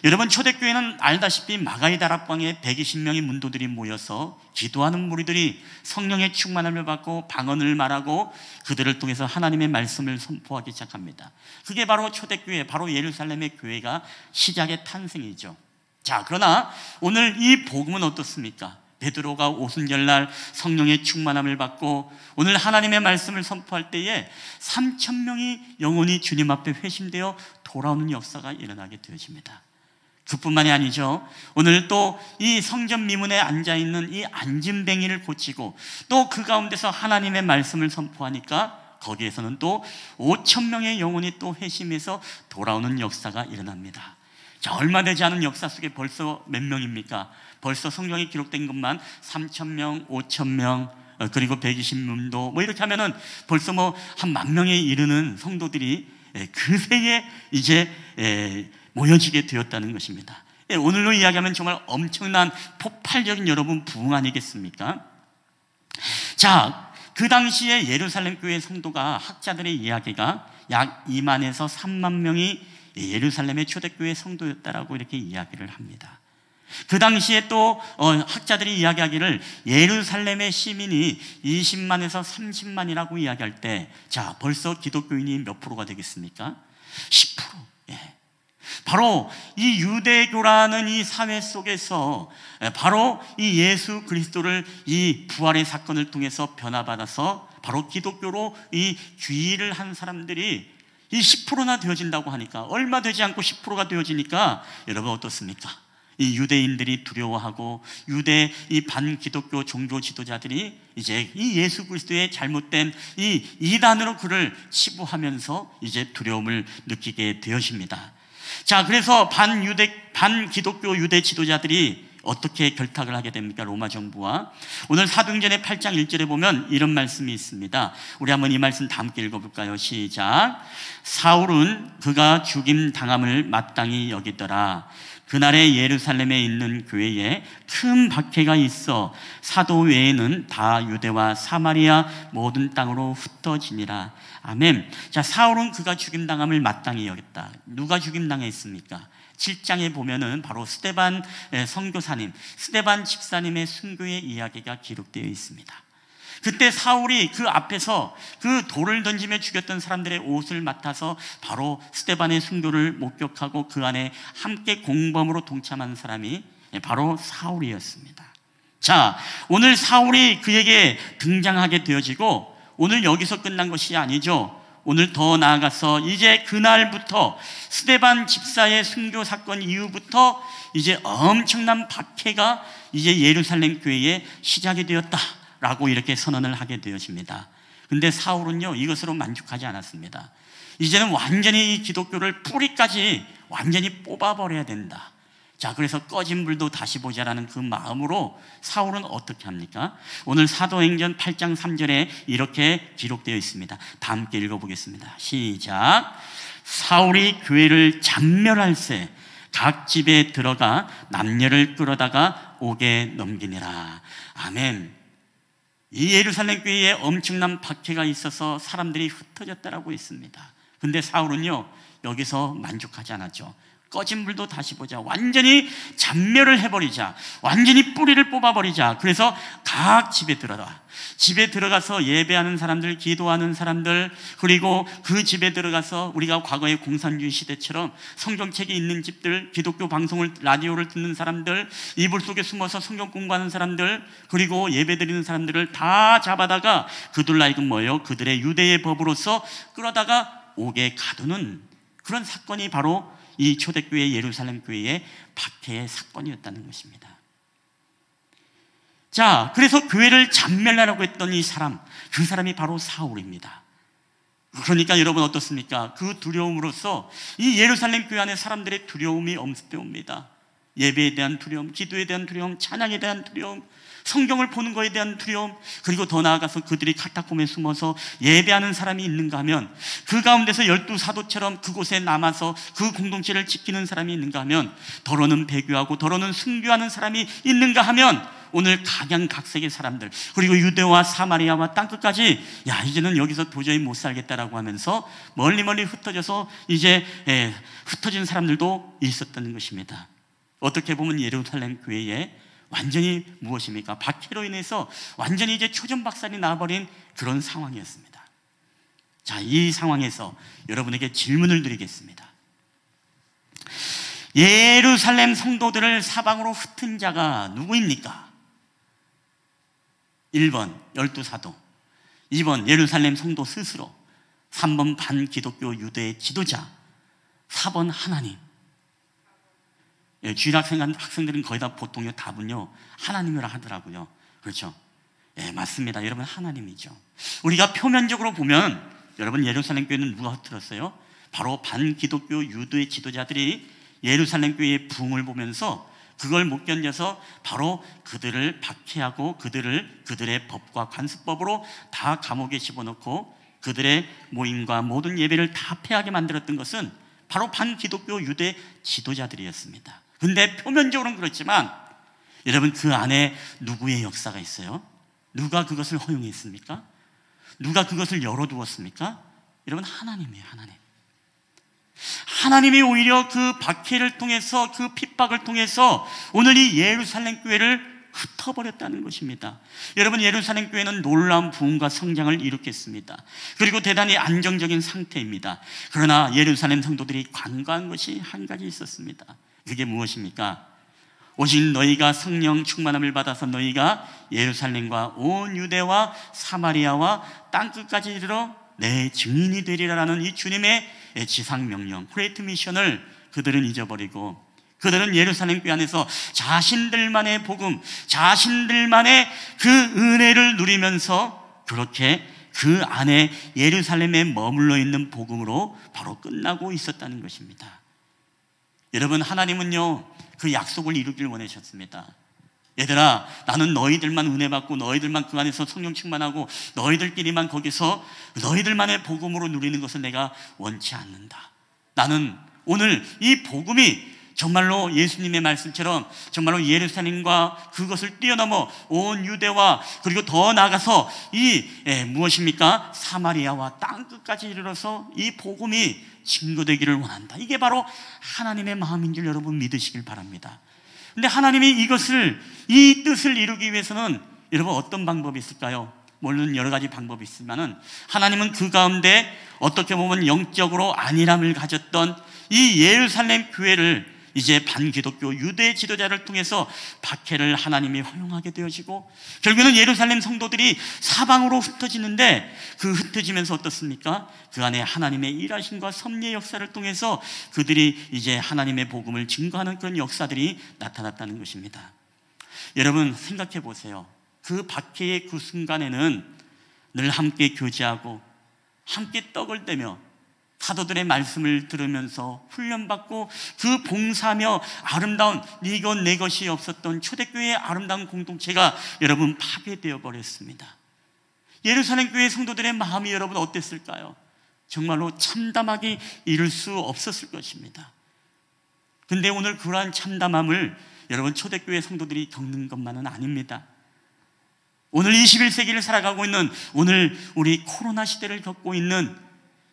여러분, 초대교회는 알다시피 마가이 다락방에 120명의 문도들이 모여서 기도하는 무리들이 성령의 충만함을 받고 방언을 말하고 그들을 통해서 하나님의 말씀을 선포하기 시작합니다. 그게 바로 초대교회, 바로 예루살렘의 교회가 시작의 탄생이죠. 자, 그러나 오늘 이 복음은 어떻습니까? 베드로가 오순절날 성령의 충만함을 받고 오늘 하나님의 말씀을 선포할 때에 3,000명이 영혼이 주님 앞에 회심되어 돌아오는 역사가 일어나게 되어집니다. 그뿐만이 아니죠. 오늘 또 이 성전 미문에 앉아있는 이 안진뱅이를 고치고 또 그 가운데서 하나님의 말씀을 선포하니까 거기에서는 또 5,000명의 영혼이 또 회심해서 돌아오는 역사가 일어납니다. 자, 얼마 되지 않은 역사 속에 벌써 몇 명입니까? 벌써 성경에 기록된 것만 3,000명, 5,000명, 그리고 120문도 뭐 이렇게 하면은 벌써 뭐 한 10,000명에 이르는 성도들이 그새에 이제 모여지게 되었다는 것입니다. 오늘로 이야기하면 정말 엄청난 폭발적인 여러분 부흥 아니겠습니까? 자, 그 당시에 예루살렘 교회 성도가 학자들의 이야기가 약 2만에서 3만 명이 예루살렘의 초대교회 성도였다라고 이렇게 이야기를 합니다. 그 당시에 또 학자들이 이야기하기를 예루살렘의 시민이 20만에서 30만이라고 이야기할 때, 자, 벌써 기독교인이 몇 프로가 되겠습니까? 10%. 예. 바로 이 유대교라는 이 사회 속에서 바로 이 예수 그리스도를 이 부활의 사건을 통해서 변화받아서 바로 기독교로 이 귀의를 한 사람들이 이 10%나 되어진다고 하니까, 얼마 되지 않고 10%가 되어지니까 여러분 어떻습니까? 이 유대인들이 두려워하고 유대 이 반기독교 종교 지도자들이 이제 이 예수 그리스도의 잘못된 이 이단으로 그를 치부하면서 이제 두려움을 느끼게 되어집니다. 자, 그래서 반기독교 유대 지도자들이 어떻게 결탁을 하게 됩니까? 로마 정부와. 오늘 사도행전의 8장 1절에 보면 이런 말씀이 있습니다. 우리 한번 이 말씀 다 함께 읽어볼까요? 시작. 사울은 그가 죽임 당함을 마땅히 여기더라. 그날에 예루살렘에 있는 교회에 큰 박해가 있어 사도 외에는 다 유대와 사마리아 모든 땅으로 흩어지니라. 아멘. 자, 사울은 그가 죽임당함을 마땅히 여겼다. 누가 죽임당했습니까? 7장에 보면은 바로 스데반 선교사님, 스데반 집사님의 순교의 이야기가 기록되어 있습니다. 그때 사울이 그 앞에서 그 돌을 던지며 죽였던 사람들의 옷을 맡아서 바로 스데반의 순교를 목격하고 그 안에 함께 공범으로 동참한 사람이 바로 사울이었습니다. 자, 오늘 사울이 그에게 등장하게 되어지고, 오늘 여기서 끝난 것이 아니죠. 오늘 더 나아가서 이제 그날부터 스데반 집사의 순교 사건 이후부터 이제 엄청난 박해가 이제 예루살렘 교회에 시작이 되었다라고 이렇게 선언을 하게 되어집니다. 근데 사울은요, 이것으로 만족하지 않았습니다. 이제는 완전히 이 기독교를 뿌리까지 완전히 뽑아버려야 된다. 자, 그래서 꺼진 불도 다시 보자라는 그 마음으로 사울은 어떻게 합니까? 오늘 사도행전 8장 3절에 이렇게 기록되어 있습니다. 다 함께 읽어보겠습니다. 시작. 사울이 교회를 잔멸할새 각 집에 들어가 남녀를 끌어다가 옥에 넘기니라. 아멘. 이 예루살렘 교회에 엄청난 박해가 있어서 사람들이 흩어졌다라고 했습니다. 근데 사울은요, 여기서 만족하지 않았죠. 꺼진 불도 다시 보자. 완전히 잔멸을 해버리자. 완전히 뿌리를 뽑아버리자. 그래서 각 집에 들어가. 집에 들어가서 예배하는 사람들, 기도하는 사람들, 그리고 그 집에 들어가서 우리가 과거의 공산주의 시대처럼 성경책이 있는 집들, 기독교 방송을, 라디오를 듣는 사람들, 이불 속에 숨어서 성경 공부하는 사람들, 그리고 예배 드리는 사람들을 다 잡아다가 그들 나이금 뭐예요? 그들의 유대의 법으로서 끌어다가 옥에 가두는 그런 사건이 바로 이 초대교회 예루살렘 교회의 박해의 사건이었다는 것입니다. 자, 그래서 교회를 잔멸하라고 했던 이 사람, 그 사람이 바로 사울입니다. 그러니까 여러분 어떻습니까? 그 두려움으로써 이 예루살렘 교회 안에 사람들의 두려움이 엄습해 옵니다. 예배에 대한 두려움, 기도에 대한 두려움, 찬양에 대한 두려움, 성경을 보는 것에 대한 두려움, 그리고 더 나아가서 그들이 카타콤에 숨어서 예배하는 사람이 있는가 하면, 그 가운데서 12사도처럼 그곳에 남아서 그 공동체를 지키는 사람이 있는가 하면, 더러는 배교하고 더러는 순교하는 사람이 있는가 하면, 오늘 각양각색의 사람들, 그리고 유대와 사마리아와 땅끝까지 야, 이제는 여기서 도저히 못 살겠다라고 하면서 멀리 흩어져서 이제 흩어진 사람들도 있었다는 것입니다. 어떻게 보면 예루살렘 교회에 완전히 무엇입니까? 박해로 인해서 완전히 이제 초전박살이 나버린 그런 상황이었습니다. 자, 이 상황에서 여러분에게 질문을 드리겠습니다. 예루살렘 성도들을 사방으로 흩은 자가 누구입니까? 1번 12사도, 2번 예루살렘 성도 스스로, 3번 반기독교 유대의 지도자, 4번 하나님. 주일 학생들은 거의 다 보통요 답은요 하나님이라 하더라고요. 그렇죠? 예, 맞습니다. 여러분, 하나님이죠. 우리가 표면적으로 보면 여러분, 예루살렘 교회는 누가 흩어졌어요? 바로 반기독교 유대의 지도자들이 예루살렘 교회의 부흥을 보면서 그걸 못 견뎌서 바로 그들을 박해하고 그들의 법과 관습법으로 다 감옥에 집어넣고 그들의 모임과 모든 예배를 다 폐하게 만들었던 것은 바로 반기독교 유대 지도자들이었습니다. 근데 표면적으로는 그렇지만 여러분, 그 안에 누구의 역사가 있어요? 누가 그것을 허용했습니까? 누가 그것을 열어두었습니까? 여러분, 하나님이에요. 하나님이 오히려 그 박해를 통해서, 그 핍박을 통해서 오늘 이 예루살렘 교회를 흩어버렸다는 것입니다. 여러분, 예루살렘 교회는 놀라운 부흥과 성장을 일으켰습니다. 그리고 대단히 안정적인 상태입니다. 그러나 예루살렘 성도들이 간과한 것이 한 가지 있었습니다. 그게 무엇입니까? 오직 너희가 성령 충만함을 받아서 너희가 예루살렘과 온 유대와 사마리아와 땅끝까지 이르러 내 증인이 되리라라는 이 주님의 지상명령, 그레이트 미션을 그들은 잊어버리고, 그들은 예루살렘 교회 안에서 자신들만의 복음, 자신들만의 그 은혜를 누리면서 그렇게 그 안에 예루살렘에 머물러 있는 복음으로 바로 끝나고 있었다는 것입니다. 여러분, 하나님은요, 그 약속을 이루길 원하셨습니다. 얘들아, 나는 너희들만 은혜 받고 너희들만 그 안에서 성령 충만하고 너희들끼리만 거기서 너희들만의 복음으로 누리는 것을 내가 원치 않는다. 나는 오늘 이 복음이 정말로 예수님의 말씀처럼 정말로 예루살렘과 그것을 뛰어넘어 온 유대와 그리고 더 나아가서 무엇입니까? 사마리아와 땅끝까지 이르러서 이 복음이 증거되기를 원한다. 이게 바로 하나님의 마음인 줄 여러분 믿으시길 바랍니다. 근데 하나님이 이 뜻을 이루기 위해서는 여러분 어떤 방법이 있을까요? 물론 여러 가지 방법이 있지만은 하나님은 그 가운데 어떻게 보면 영적으로 안일함을 가졌던 이 예루살렘 교회를 이제 반기독교 유대 지도자를 통해서 박해를 하나님이 허용하게 되어지고, 결국에는 예루살렘 성도들이 사방으로 흩어지는데 그 흩어지면서 어떻습니까? 그 안에 하나님의 일하심과 섭리의 역사를 통해서 그들이 이제 하나님의 복음을 증거하는 그런 역사들이 나타났다는 것입니다. 여러분, 생각해 보세요. 그 박해의 그 순간에는 늘 함께 교제하고 함께 떡을 떼며 사도들의 말씀을 들으면서 훈련받고 그 봉사하며 아름다운 네 것 내 것이 없었던 초대교회의 아름다운 공동체가 여러분 파괴되어 버렸습니다. 예루살렘 교회 성도들의 마음이 여러분 어땠을까요? 정말로 참담하게 이룰 수 없었을 것입니다. 근데 오늘 그러한 참담함을 여러분 초대교회 성도들이 겪는 것만은 아닙니다. 오늘 21세기를 살아가고 있는, 오늘 우리 코로나 시대를 겪고 있는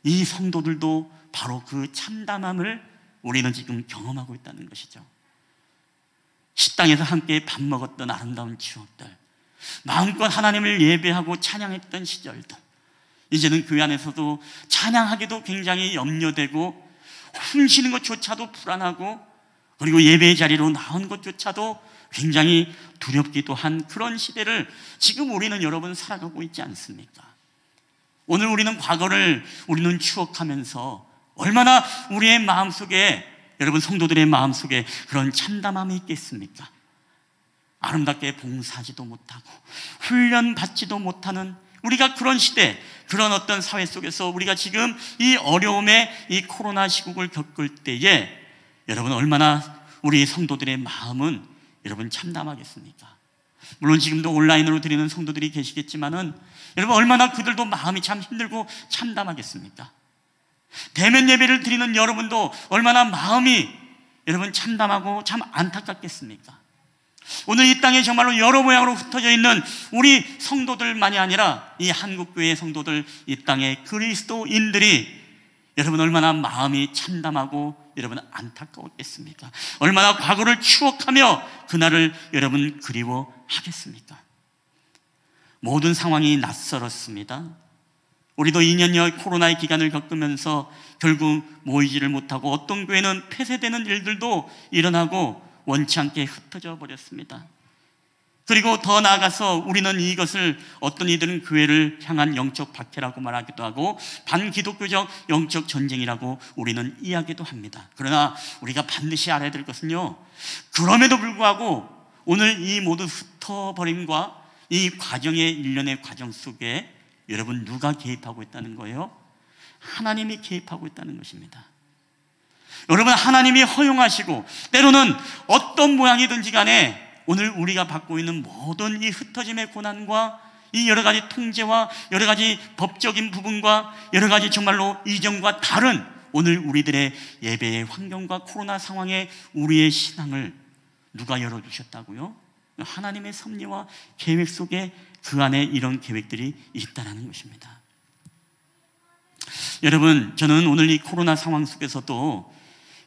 이 성도들도 바로 그 참담함을 우리는 지금 경험하고 있다는 것이죠. 식당에서 함께 밥 먹었던 아름다운 추억들, 마음껏 하나님을 예배하고 찬양했던 시절도 이제는 교회 안에서도 찬양하기도 굉장히 염려되고, 숨쉬는 것조차도 불안하고, 그리고 예배의 자리로 나온 것조차도 굉장히 두렵기도 한 그런 시대를 지금 우리는 여러분 살아가고 있지 않습니까? 오늘 우리는 과거를 우리는 추억하면서 얼마나 우리의 마음속에, 여러분 성도들의 마음속에 그런 참담함이 있겠습니까? 아름답게 봉사하지도 못하고 훈련받지도 못하는 우리가 그런 시대, 그런 어떤 사회 속에서 우리가 지금 이 어려움의 이 코로나 시국을 겪을 때에 여러분 얼마나 우리 성도들의 마음은 여러분 참담하겠습니까? 물론 지금도 온라인으로 드리는 성도들이 계시겠지만은 여러분 얼마나 그들도 마음이 참 힘들고 참담하겠습니까? 대면 예배를 드리는 여러분도 얼마나 마음이 여러분 참담하고 참 안타깝겠습니까? 오늘 이 땅에 정말로 여러 모양으로 흩어져 있는 우리 성도들만이 아니라 이 한국교회 성도들, 이 땅의 그리스도인들이 여러분 얼마나 마음이 참담하고 여러분 안타까웠겠습니까? 얼마나 과거를 추억하며 그날을 여러분 그리워하겠습니까? 모든 상황이 낯설었습니다. 우리도 2년여 코로나의 기간을 겪으면서 결국 모이지를 못하고 어떤 교회는 폐쇄되는 일들도 일어나고 원치 않게 흩어져 버렸습니다. 그리고 더 나아가서 우리는 이것을 어떤 이들은 교회를 향한 영적 박해라고 말하기도 하고 반기독교적 영적 전쟁이라고 우리는 이야기도 합니다. 그러나 우리가 반드시 알아야 될 것은요, 그럼에도 불구하고 오늘 이 모든 흩어버림과 이 과정의 일련의 과정 속에 여러분 누가 개입하고 있다는 거예요? 하나님이 개입하고 있다는 것입니다. 여러분, 하나님이 허용하시고 때로는 어떤 모양이든지 간에 오늘 우리가 받고 있는 모든 이 흩어짐의 고난과 이 여러 가지 통제와 여러 가지 법적인 부분과 여러 가지 정말로 이전과 다른 오늘 우리들의 예배의 환경과 코로나 상황에 우리의 신앙을 누가 열어주셨다고요? 하나님의 섭리와 계획 속에 그 안에 이런 계획들이 있다는 것입니다. 여러분, 저는 오늘 이 코로나 상황 속에서도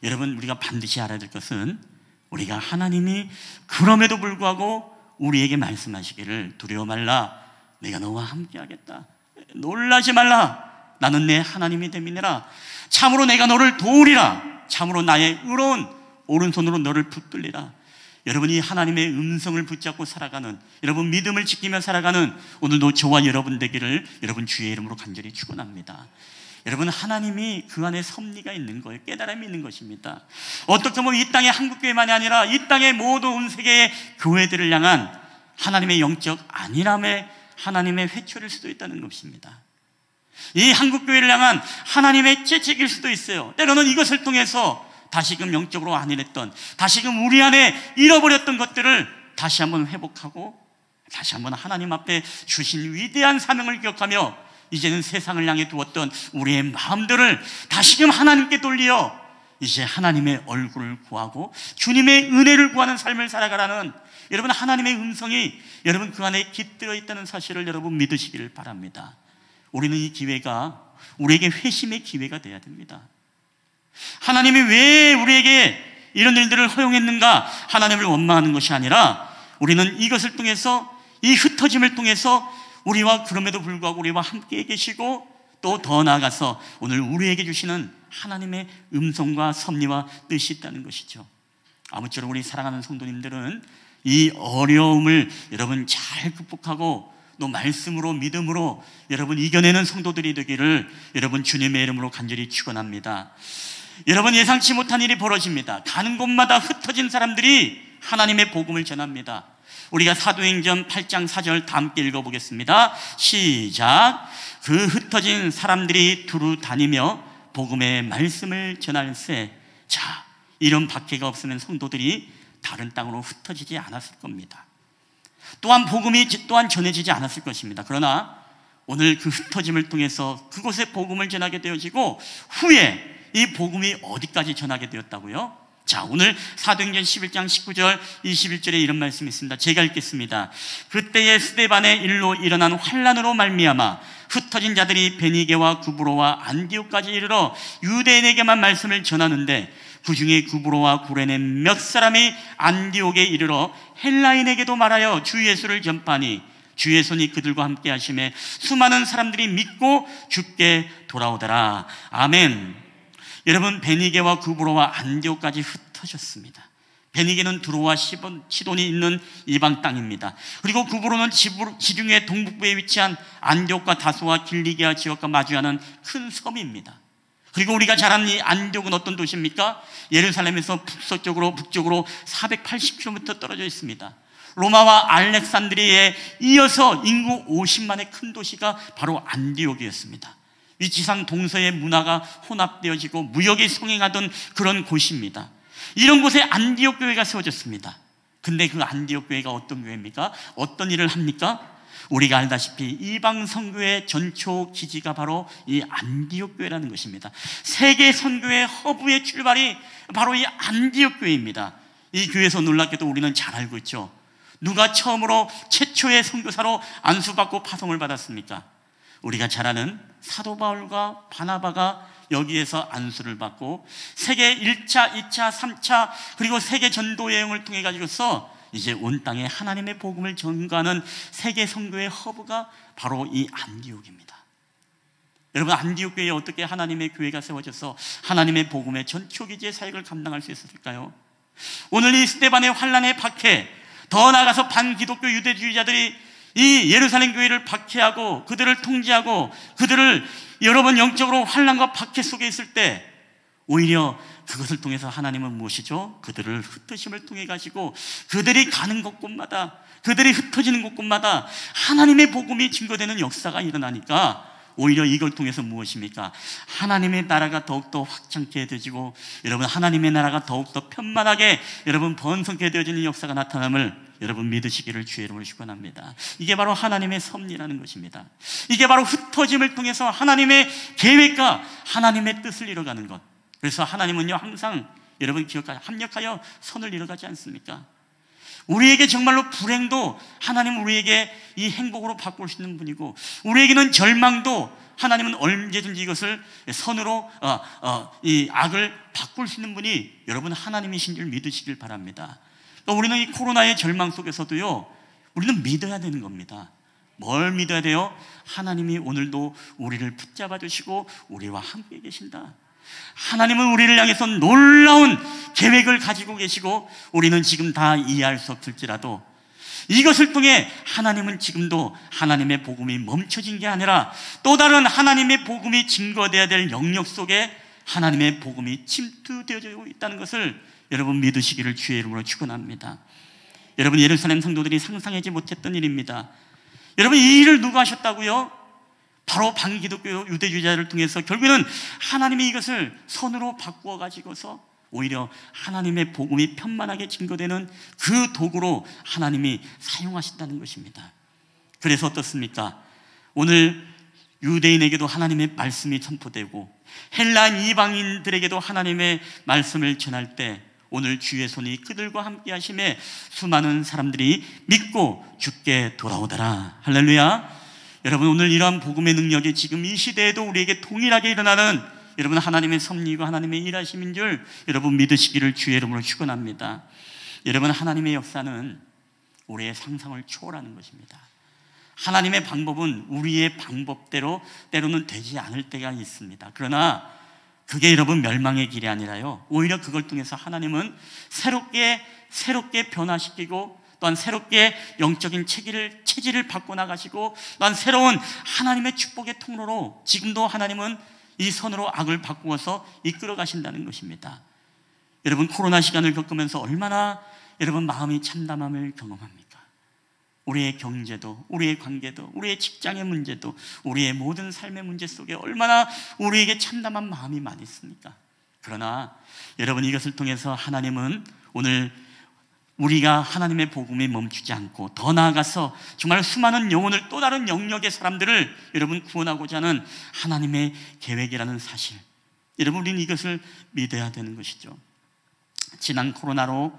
여러분, 우리가 반드시 알아야 될 것은 우리가 하나님이 그럼에도 불구하고 우리에게 말씀하시기를 두려워 말라, 내가 너와 함께 하겠다, 놀라지 말라, 나는 내 하나님이 됨이니라, 참으로 내가 너를 도우리라, 참으로 나의 의로운 오른손으로 너를 붙들리라. 여러분이 하나님의 음성을 붙잡고 살아가는, 여러분 믿음을 지키며 살아가는 오늘도 저와 여러분 되기를 여러분 주의 이름으로 간절히 축원합니다. 여러분, 하나님이 그 안에 섭리가 있는 거예요. 깨달음이 있는 것입니다. 어떻게 보면 이 땅의 한국교회만이 아니라 이 땅의 모든 온 세계의 교회들을 향한 하나님의 영적 안일함의 하나님의 회초릴 수도 있다는 것입니다. 이 한국교회를 향한 하나님의 채찍일 수도 있어요. 때로는 이것을 통해서 다시금 영적으로 안일했던, 다시금 우리 안에 잃어버렸던 것들을 다시 한번 회복하고 다시 한번 하나님 앞에 주신 위대한 사명을 기억하며 이제는 세상을 향해 두었던 우리의 마음들을 다시금 하나님께 돌려 이제 하나님의 얼굴을 구하고 주님의 은혜를 구하는 삶을 살아가라는 여러분 하나님의 음성이 여러분 그 안에 깃들어 있다는 사실을 여러분 믿으시기를 바랍니다. 우리는 이 기회가 우리에게 회심의 기회가 되어야 됩니다. 하나님이 왜 우리에게 이런 일들을 허용했는가? 하나님을 원망하는 것이 아니라 우리는 이것을 통해서, 이 흩어짐을 통해서 우리와 그럼에도 불구하고 우리와 함께 계시고 또 더 나아가서 오늘 우리에게 주시는 하나님의 음성과 섭리와 뜻이 있다는 것이죠. 아무쪼록 우리 사랑하는 성도님들은 이 어려움을 여러분 잘 극복하고 또 말씀으로 믿음으로 여러분 이겨내는 성도들이 되기를 여러분 주님의 이름으로 간절히 축원합니다. 여러분, 예상치 못한 일이 벌어집니다. 가는 곳마다 흩어진 사람들이 하나님의 복음을 전합니다. 우리가 사도행전 8장 4절 다 함께 읽어보겠습니다. 시작. 그 흩어진 사람들이 두루 다니며 복음의 말씀을 전할세. 자, 이런 박해가 없으면 성도들이 다른 땅으로 흩어지지 않았을 겁니다. 또한 복음이 또한 전해지지 않았을 것입니다. 그러나 오늘 그 흩어짐을 통해서 그곳에 복음을 전하게 되어지고 후에 이 복음이 어디까지 전하게 되었다고요? 자, 오늘 사도행전 11장 19절 21절에 이런 말씀이 있습니다. 제가 읽겠습니다. 그때에 스데반의 일로 일어난 환난으로 말미암아 흩어진 자들이 베니게와 구브로와 안디옥까지 이르러 유대인에게만 말씀을 전하는데 그 중에 구브로와 구레네 몇 사람이 안디옥에 이르러 헬라인에게도 말하여 주 예수를 전파하니 주의 손이 그들과 함께 하심에 수많은 사람들이 믿고 주께 돌아오더라. 아멘. 여러분, 베니게와 구브로와 안디옥까지 흩어졌습니다. 베니게는 두로와 시돈이 있는 이방 땅입니다. 그리고 구브로는 지중해 동북부에 위치한 안디옥과 다소와 길리기아 지역과 마주하는 큰 섬입니다. 그리고 우리가 잘 아는 이 안디옥은 어떤 도시입니까? 예루살렘에서 북쪽으로 480km 떨어져 있습니다. 로마와 알렉산드리아에 이어서 인구 50만의 큰 도시가 바로 안디옥이었습니다. 위치상 동서의 문화가 혼합되어지고 무역이 성행하던 그런 곳입니다. 이런 곳에 안디옥 교회가 세워졌습니다. 근데 그 안디옥 교회가 어떤 교회입니까? 어떤 일을 합니까? 우리가 알다시피 이방 선교의 전초 기지가 바로 이 안디옥 교회라는 것입니다. 세계 선교의 허브의 출발이 바로 이 안디옥 교회입니다. 이 교회에서 놀랍게도 우리는 잘 알고 있죠. 누가 처음으로 최초의 선교사로 안수받고 파송을 받았습니까? 우리가 잘 아는 사도 바울과 바나바가 여기에서 안수를 받고 세계 1차, 2차, 3차 그리고 세계 전도 여행을 통해 가지고서 이제 온 땅에 하나님의 복음을 전가하는 세계 선교의 허브가 바로 이 안디옥입니다. 여러분, 안디옥 교회에 어떻게 하나님의 교회가 세워져서 하나님의 복음의 전초기지의 사역을 감당할 수 있었을까요? 오늘 이 스데반의 환난의 박해, 더 나아가서 반기독교 유대주의자들이 이 예루살렘 교회를 박해하고 그들을 통제하고 그들을 여러분 영적으로 환난과 박해 속에 있을 때 오히려 그것을 통해서 하나님은 무엇이죠? 그들을 흩어짐을 통해 가지고 그들이 가는 곳곳마다, 그들이 흩어지는 곳곳마다 하나님의 복음이 증거되는 역사가 일어나니까 오히려 이걸 통해서 무엇입니까? 하나님의 나라가 더욱더 확장케 되어지고 여러분 하나님의 나라가 더욱더 편만하게 여러분 번성케 되어지는 역사가 나타남을 여러분 믿으시기를 주의 이름으로 축원합니다. 이게 바로 하나님의 섭리라는 것입니다. 이게 바로 흩어짐을 통해서 하나님의 계획과 하나님의 뜻을 이뤄가는 것. 그래서 하나님은요 항상 여러분 기억하여 합력하여 선을 이뤄가지 않습니까? 우리에게 정말로 불행도 하나님은 우리에게 이 행복으로 바꿀 수 있는 분이고, 우리에게는 절망도 하나님은 언제든지 이것을 선으로 이 악을 바꿀 수 있는 분이 여러분 하나님이신 줄 믿으시길 바랍니다. 그러니까 우리는 이 코로나의 절망 속에서도요 우리는 믿어야 되는 겁니다. 뭘 믿어야 돼요? 하나님이 오늘도 우리를 붙잡아 주시고 우리와 함께 계신다. 하나님은 우리를 향해서 놀라운 계획을 가지고 계시고 우리는 지금 다 이해할 수 없을지라도 이것을 통해 하나님은 지금도 하나님의 복음이 멈춰진 게 아니라 또 다른 하나님의 복음이 증거되어야 될 영역 속에 하나님의 복음이 침투되어지고 있다는 것을 여러분 믿으시기를 주의 이름으로 축원합니다. 여러분 예루살렘 성도들이 상상하지 못했던 일입니다. 여러분 이 일을 누가 하셨다고요? 바로 반기독교 유대주의자를 통해서 결국에는 하나님이 이것을 선으로 바꾸어 가지고서 오히려 하나님의 복음이 편만하게 증거되는 그 도구로 하나님이 사용하신다는 것입니다. 그래서 어떻습니까? 오늘 유대인에게도 하나님의 말씀이 선포되고 헬라인 이방인들에게도 하나님의 말씀을 전할 때 오늘 주의 손이 그들과 함께 하심에 수많은 사람들이 믿고 주께 돌아오더라. 할렐루야. 여러분 오늘 이러한 복음의 능력이 지금 이 시대에도 우리에게 동일하게 일어나는 여러분 하나님의 섭리이고 하나님의 일하심인 줄 여러분 믿으시기를 주의 이름으로 축원합니다. 여러분 하나님의 역사는 우리의 상상을 초월하는 것입니다. 하나님의 방법은 우리의 방법대로 때로는 되지 않을 때가 있습니다. 그러나 그게 여러분 멸망의 길이 아니라요 오히려 그걸 통해서 하나님은 새롭게 변화시키고 또한 새롭게 영적인 체질을 바꿔나가시고 또한 새로운 하나님의 축복의 통로로 지금도 하나님은 이 선으로 악을 바꾸어서 이끌어 가신다는 것입니다. 여러분 코로나 시간을 겪으면서 얼마나 여러분 마음이 참담함을 경험합니까? 우리의 경제도 우리의 관계도 우리의 직장의 문제도 우리의 모든 삶의 문제 속에 얼마나 우리에게 참담한 마음이 많이 있습니까? 그러나 여러분 이것을 통해서 하나님은 오늘 우리가 하나님의 복음에 멈추지 않고 더 나아가서 정말 수많은 영혼을 또 다른 영역의 사람들을 여러분 구원하고자 하는 하나님의 계획이라는 사실, 여러분 우리는 이것을 믿어야 되는 것이죠. 지난 코로나로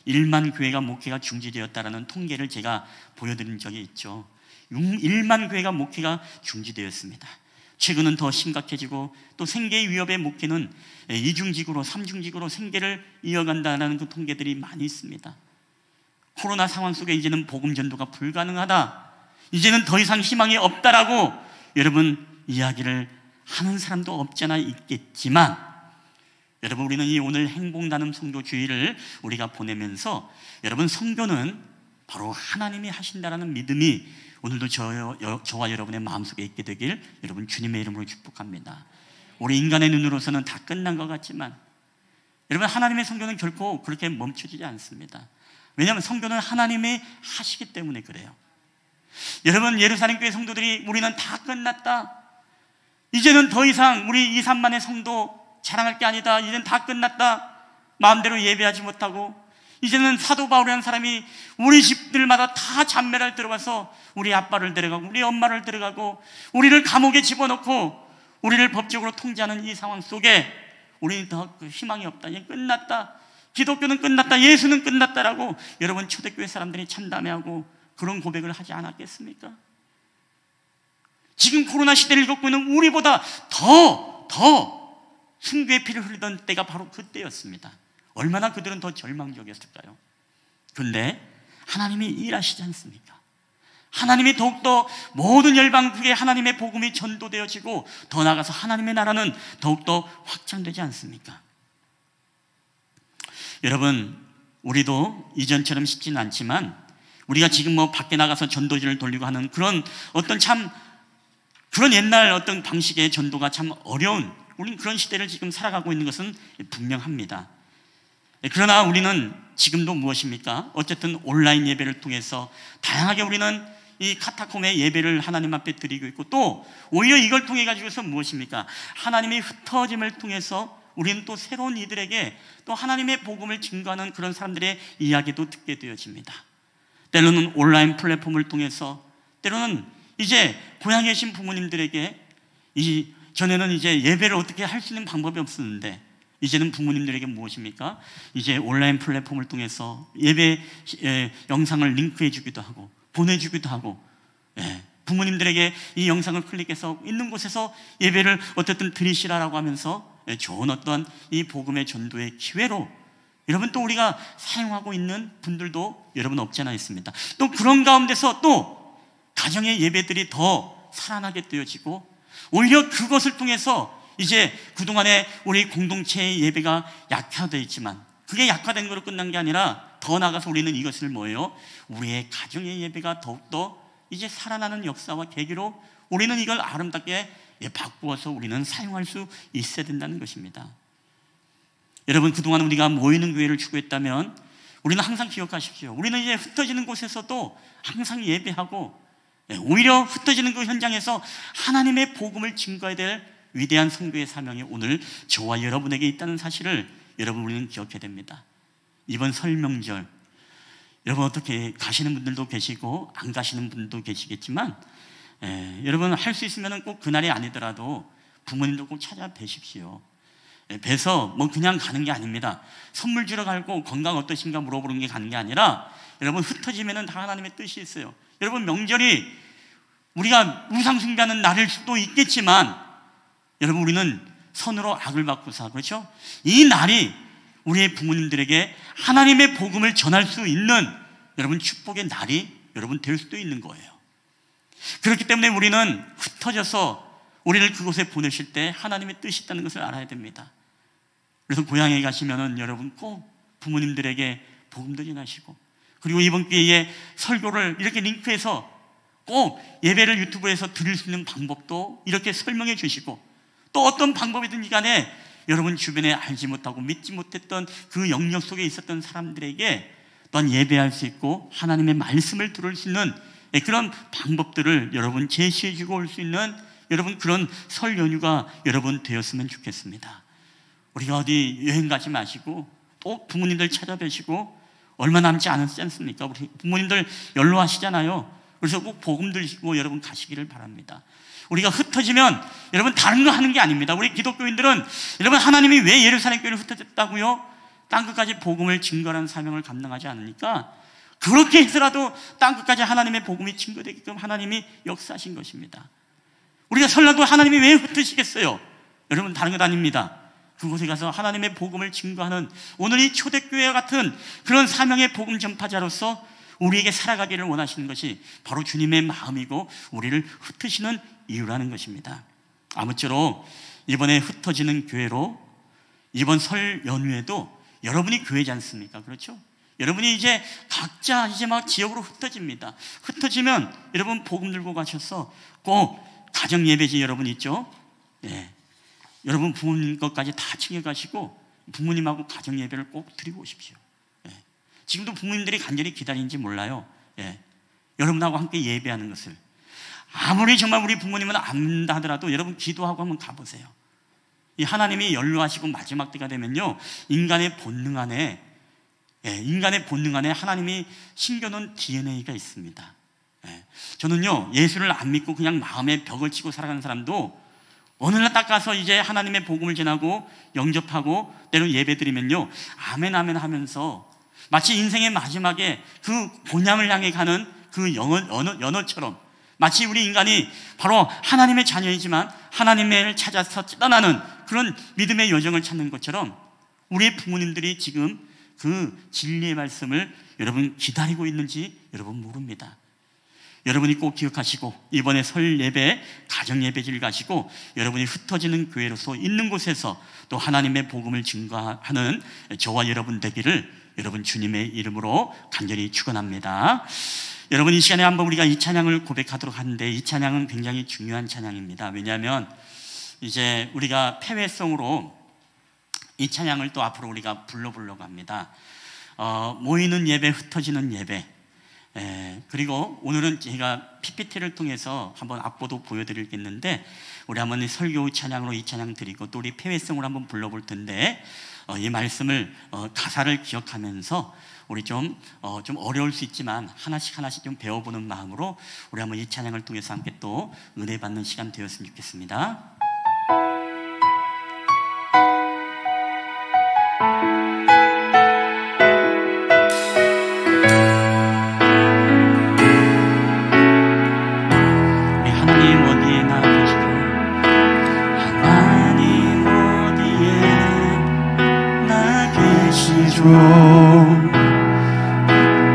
1만 교회가 목회가 중지되었다라는 통계를 제가 보여드린 적이 있죠. 1만 교회가 목회가 중지되었습니다. 최근은 더 심각해지고 또 생계 위협의 목회는 2중직으로 3중직으로 생계를 이어간다는 그 통계들이 많이 있습니다. 코로나 상황 속에 이제는 복음 전도가 불가능하다, 이제는 더 이상 희망이 없다라고 여러분 이야기를 하는 사람도 없지 않아 있겠지만 여러분 우리는 이 오늘 행복 나눔 성도 주의를 우리가 보내면서 여러분 성교는 바로 하나님이 하신다라는 믿음이 오늘도 저와 여러분의 마음속에 있게 되길 여러분 주님의 이름으로 축복합니다. 우리 인간의 눈으로서는 다 끝난 것 같지만 여러분 하나님의 성교는 결코 그렇게 멈춰지지 않습니다. 왜냐하면 성교는 하나님이 하시기 때문에 그래요. 여러분 예루살렘 교회 성도들이 우리는 다 끝났다, 이제는 더 이상 우리 2, 3만의 성도 자랑할 게 아니다, 이제는 다 끝났다, 마음대로 예배하지 못하고 이제는 사도 바울이라는 사람이 우리 집들마다 다 잔매를 들어가서 우리 아빠를 데려가고 우리 엄마를 데려가고 우리를 감옥에 집어넣고 우리를 법적으로 통제하는 이 상황 속에 우리는 더 희망이 없다, 이제 끝났다, 기독교는 끝났다, 예수는 끝났다라고 여러분 초대교회 사람들이 참담해하고 그런 고백을 하지 않았겠습니까? 지금 코로나 시대를 겪고 있는 우리보다 더 순교의 피를 흘리던 때가 바로 그때였습니다. 얼마나 그들은 더 절망적이었을까요? 그런데 하나님이 일하시지 않습니까? 하나님이 더욱더 모든 열방국에 하나님의 복음이 전도되어지고 더 나아가서 하나님의 나라는 더욱더 확장되지 않습니까? 여러분 우리도 이전처럼 쉽지는 않지만 우리가 지금 밖에 나가서 전도지를 돌리고 하는 그런 어떤 참 그런 옛날 어떤 방식의 전도가 참 어려운 우리는 그런 시대를 지금 살아가고 있는 것은 분명합니다. 그러나 우리는 지금도 무엇입니까? 어쨌든 온라인 예배를 통해서 다양하게 우리는 이 카타콤의 예배를 하나님 앞에 드리고 있고, 또 오히려 이걸 통해 가지고서 무엇입니까? 하나님의 흩어짐을 통해서 우리는 또 새로운 이들에게 또 하나님의 복음을 증거하는 그런 사람들의 이야기도 듣게 되어집니다. 때로는 온라인 플랫폼을 통해서, 때로는 이제 고향에 계신 부모님들에게, 전에는 이제 예배를 어떻게 할 수 있는 방법이 없었는데 이제는 부모님들에게 무엇입니까? 이제 온라인 플랫폼을 통해서 예배 영상을 링크해 주기도 하고 보내주기도 하고, 부모님들에게 이 영상을 클릭해서 있는 곳에서 예배를 어쨌든 드리시라라고 하면서 좋은 어떤 이 복음의 전도의 기회로 여러분 또 우리가 사용하고 있는 분들도 여러분 없지 않아 있습니다. 또 그런 가운데서 또 가정의 예배들이 더 살아나게 되어지고, 오히려 그것을 통해서 이제 그동안에 우리 공동체의 예배가 약화되어 있지만 그게 약화된 거로 끝난 게 아니라 더 나아가서 우리는 이것을 뭐예요? 우리의 가정의 예배가 더욱더 이제 살아나는 역사와 계기로 우리는 이걸 아름답게 바꾸어서 우리는 사용할 수 있어야 된다는 것입니다. 여러분, 그동안 우리가 모이는 교회를 추구했다면 우리는 항상 기억하십시오. 우리는 이제 흩어지는 곳에서도 항상 예배하고, 오히려 흩어지는 그 현장에서 하나님의 복음을 증거해야 될 위대한 선교의 사명이 오늘 저와 여러분에게 있다는 사실을 여러분 우리는 기억해야 됩니다. 이번 설 명절, 여러분 어떻게 가시는 분들도 계시고 안 가시는 분들도 계시겠지만, 여러분 할 수 있으면 꼭 그날이 아니더라도 부모님도 꼭 찾아뵈십시오. 뵈서 뭐 그냥 가는 게 아닙니다. 선물 주러 가고 건강 어떠신가 물어보는 게 가는 게 아니라, 여러분 흩어지면은 다 하나님의 뜻이 있어요. 여러분 명절이 우리가 우상 숭배하는 날일 수도 있겠지만, 여러분 우리는 선으로 악을 바꾸사, 그렇죠? 이 날이 우리의 부모님들에게 하나님의 복음을 전할 수 있는 여러분 축복의 날이 여러분 될 수도 있는 거예요. 그렇기 때문에 우리는 흩어져서 우리를 그곳에 보내실 때 하나님의 뜻이 있다는 것을 알아야 됩니다. 그래서 고향에 가시면은 여러분 꼭 부모님들에게 복음도 전하시고, 그리고 이번 기회에 설교를 이렇게 링크해서 꼭 예배를 유튜브에서 드릴 수 있는 방법도 이렇게 설명해 주시고, 또 어떤 방법이든지 간에 여러분 주변에 알지 못하고 믿지 못했던 그 영역 속에 있었던 사람들에게 또한 예배할 수 있고 하나님의 말씀을 들을 수 있는 그런 방법들을 여러분 제시해 주고 올 수 있는 여러분 그런 설 연휴가 여러분 되었으면 좋겠습니다. 우리가 어디 여행 가지 마시고 또 부모님들 찾아뵈시고, 얼마 남지 않았지 않습니까? 우리 부모님들 연로하시잖아요. 그래서 꼭 복음 들으시고 여러분 가시기를 바랍니다. 우리가 흩어지면 여러분 다른 거 하는 게 아닙니다. 우리 기독교인들은 여러분 하나님이 왜 예루살렘 교회를 흩어졌다고요? 땅끝까지 복음을 증거하는 사명을 감당하지 않으니까, 그렇게 해서라도 땅끝까지 하나님의 복음이 증거되게끔 하나님이 역사하신 것입니다. 우리가 설날도 하나님이 왜 흩으시겠어요? 여러분 다른 것 아닙니다. 그곳에 가서 하나님의 복음을 증거하는 오늘 이 초대교회와 같은 그런 사명의 복음 전파자로서 우리에게 살아가기를 원하시는 것이 바로 주님의 마음이고 우리를 흩으시는 이유라는 것입니다. 아무쪼록 이번에 흩어지는 교회로 이번 설 연휴에도 여러분이 교회지 않습니까? 그렇죠? 여러분이 이제 각자 이제 막 지역으로 흩어집니다. 흩어지면 여러분 복음 들고 가셔서 꼭 가정 예배지 여러분 있죠? 여러분 부모님 것까지 다 챙겨가시고 부모님하고 가정 예배를 꼭 드리고 오십시오. 지금도 부모님들이 간절히 기다리는지 몰라요. 여러분하고 함께 예배하는 것을. 아무리 정말 우리 부모님은 안 하더라도 여러분 기도하고 한번 가보세요. 이 하나님이 연로하시고 마지막 때가 되면요, 인간의 본능 안에 하나님이 심겨놓은 DNA가 있습니다. 저는요, 예수를 안 믿고 그냥 마음에 벽을 치고 살아가는 사람도 어느 날 딱 가서 이제 하나님의 복음을 전하고 영접하고 때로 예배 드리면요, 아멘 아멘 하면서 마치 인생의 마지막에 그 본향을 향해 가는 그 연어처럼, 마치 우리 인간이 바로 하나님의 자녀이지만 하나님을 찾아서 떠나는 그런 믿음의 여정을 찾는 것처럼 우리의 부모님들이 지금 그 진리의 말씀을 여러분 기다리고 있는지 여러분 모릅니다. 여러분이 꼭 기억하시고 이번에 설 예배, 가정 예배지를 가시고 여러분이 흩어지는 교회로서 있는 곳에서 또 하나님의 복음을 증거하는 저와 여러분 되기를 여러분 주님의 이름으로 간절히 축원합니다. 여러분 이 시간에 한번 우리가 이 찬양을 고백하도록 하는데, 이 찬양은 굉장히 중요한 찬양입니다. 왜냐하면 이제 우리가 폐회성으로 이 찬양을 또 앞으로 우리가 불러보려고 합니다. 모이는 예배, 흩어지는 예배. 그리고 오늘은 제가 PPT를 통해서 한번 악보도 보여드리겠는데, 우리 한번 설교 찬양으로 이 찬양 드리고 또 우리 폐회성으로 한번 불러볼 텐데, 이 말씀을 가사를 기억하면서 우리 좀 어려울 수 있지만 하나씩 좀 배워보는 마음으로 우리 한번 이 찬양을 통해서 함께 또 은혜 받는 시간 되었으면 좋겠습니다.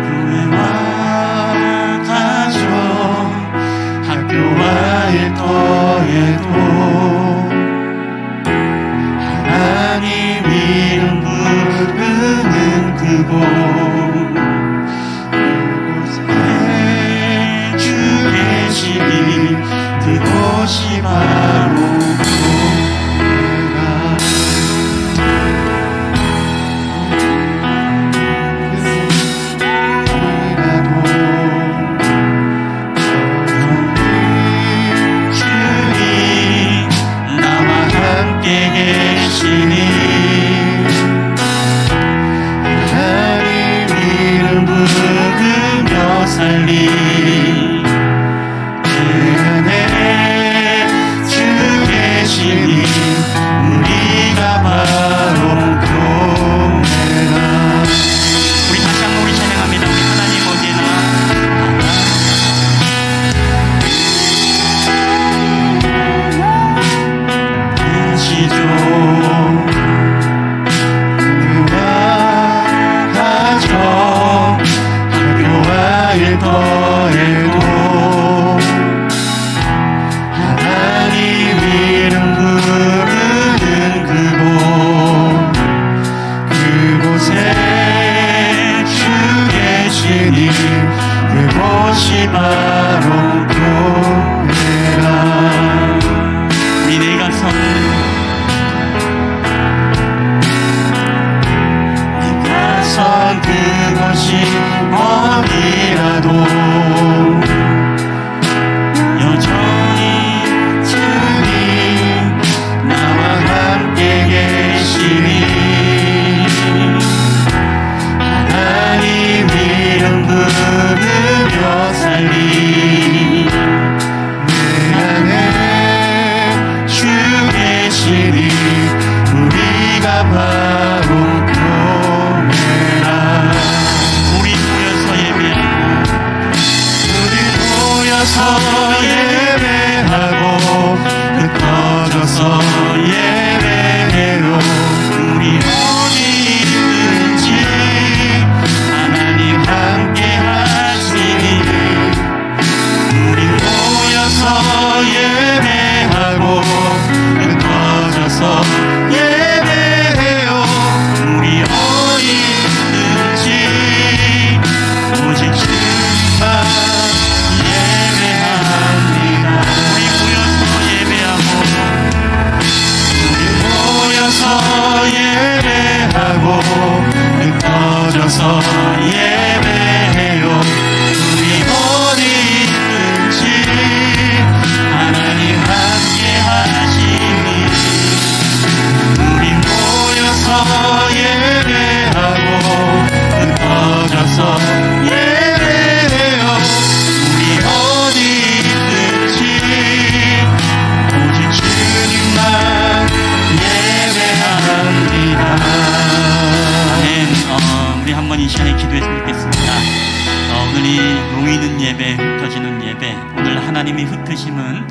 교회와 가정 학교와 일터에도 하나님 이름 부르는 그곳에 주 계시니 그곳이 바로 그곳이 바로 교회라. 우리 내가 선 그곳이 어디라도 여전히 주님 나와 함께 계시니 하나님 이름 부르며 살리 내 안에 주 계시니 우리가 바로 교회라. 우리 모여서 예배하고 흩어져서 예배해요. 우리 어디 있는지 하나님 함께 하시니 우리 모여서 예배하고 흩어져서 예배해요. 우리 어디 있는지 오직 주만 예배하고 흩어져서 예배해요. 우리 어디 있는지 하나님 함께 하시니 우리 모여서 예배하고 흩어져서 예배해요. 우리 어디 있는지 오직 주님만 우리 한번 이 시간에 기도했으면 좋겠습니다. 오늘 이 모이는 예배, 흩어지는 예배, 오늘 하나님의 흩으심은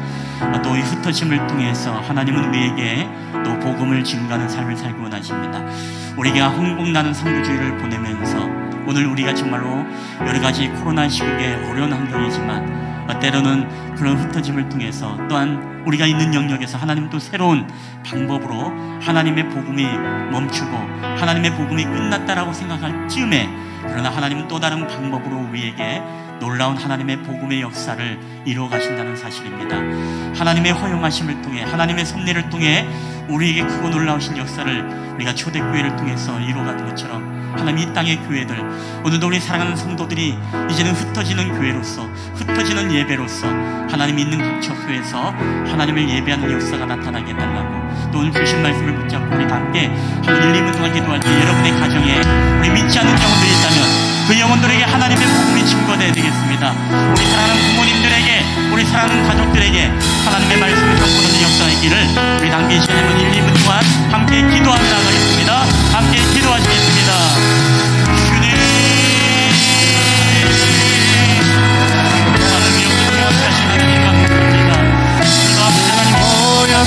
또 이 흩어짐을 통해서 하나님은 우리에게 또 복음을 증거하는 삶을 살기 원하십니다. 우리가 흥복나는 선교주의를 보내면서 오늘 우리가 정말로 여러 가지 코로나 시국에 어려운 환경이지만 때로는 그런 흩어짐을 통해서 또한 우리가 있는 영역에서 하나님 또 새로운 방법으로 하나님의 복음이 멈추고 하나님의 복음이 끝났다라고 생각할 즈음에, 그러나 하나님은 또 다른 방법으로 우리에게 놀라운 하나님의 복음의 역사를 이루어 가신다는 사실입니다. 하나님의 허용하심을 통해, 하나님의 섭리를 통해 우리에게 크고 놀라우신 역사를 우리가 초대교회를 통해서 이루어가는 것처럼 하나님 이 땅의 교회들, 오늘도 우리 사랑하는 성도들이 이제는 흩어지는 교회로서, 흩어지는 예배로서 하나님이 있는 각 처소에서 하나님을 예배하는 역사가 나타나게 해달라고, 또 오늘 주신 말씀을 붙잡고 우리 함께 한 1, 2분 동안 기도할 때 여러분의 가정에 우리 믿지 않는 영혼들이 있다면 그 영혼들에게 하나님의 복음이 증거되어야 되겠습니다. 우리 사랑하는 부모님들에게, 우리 사랑하는 가족들에게 하나님의 말씀을 선포하는 역사의 길을 우리 함께 이 시간에 1, 2분 동안 함께 기도하며 나가겠습니다. 함께 기도하시겠습니다. 주님, 하나님의 영혼을 하시는 하나님과 감사합니다. 우리가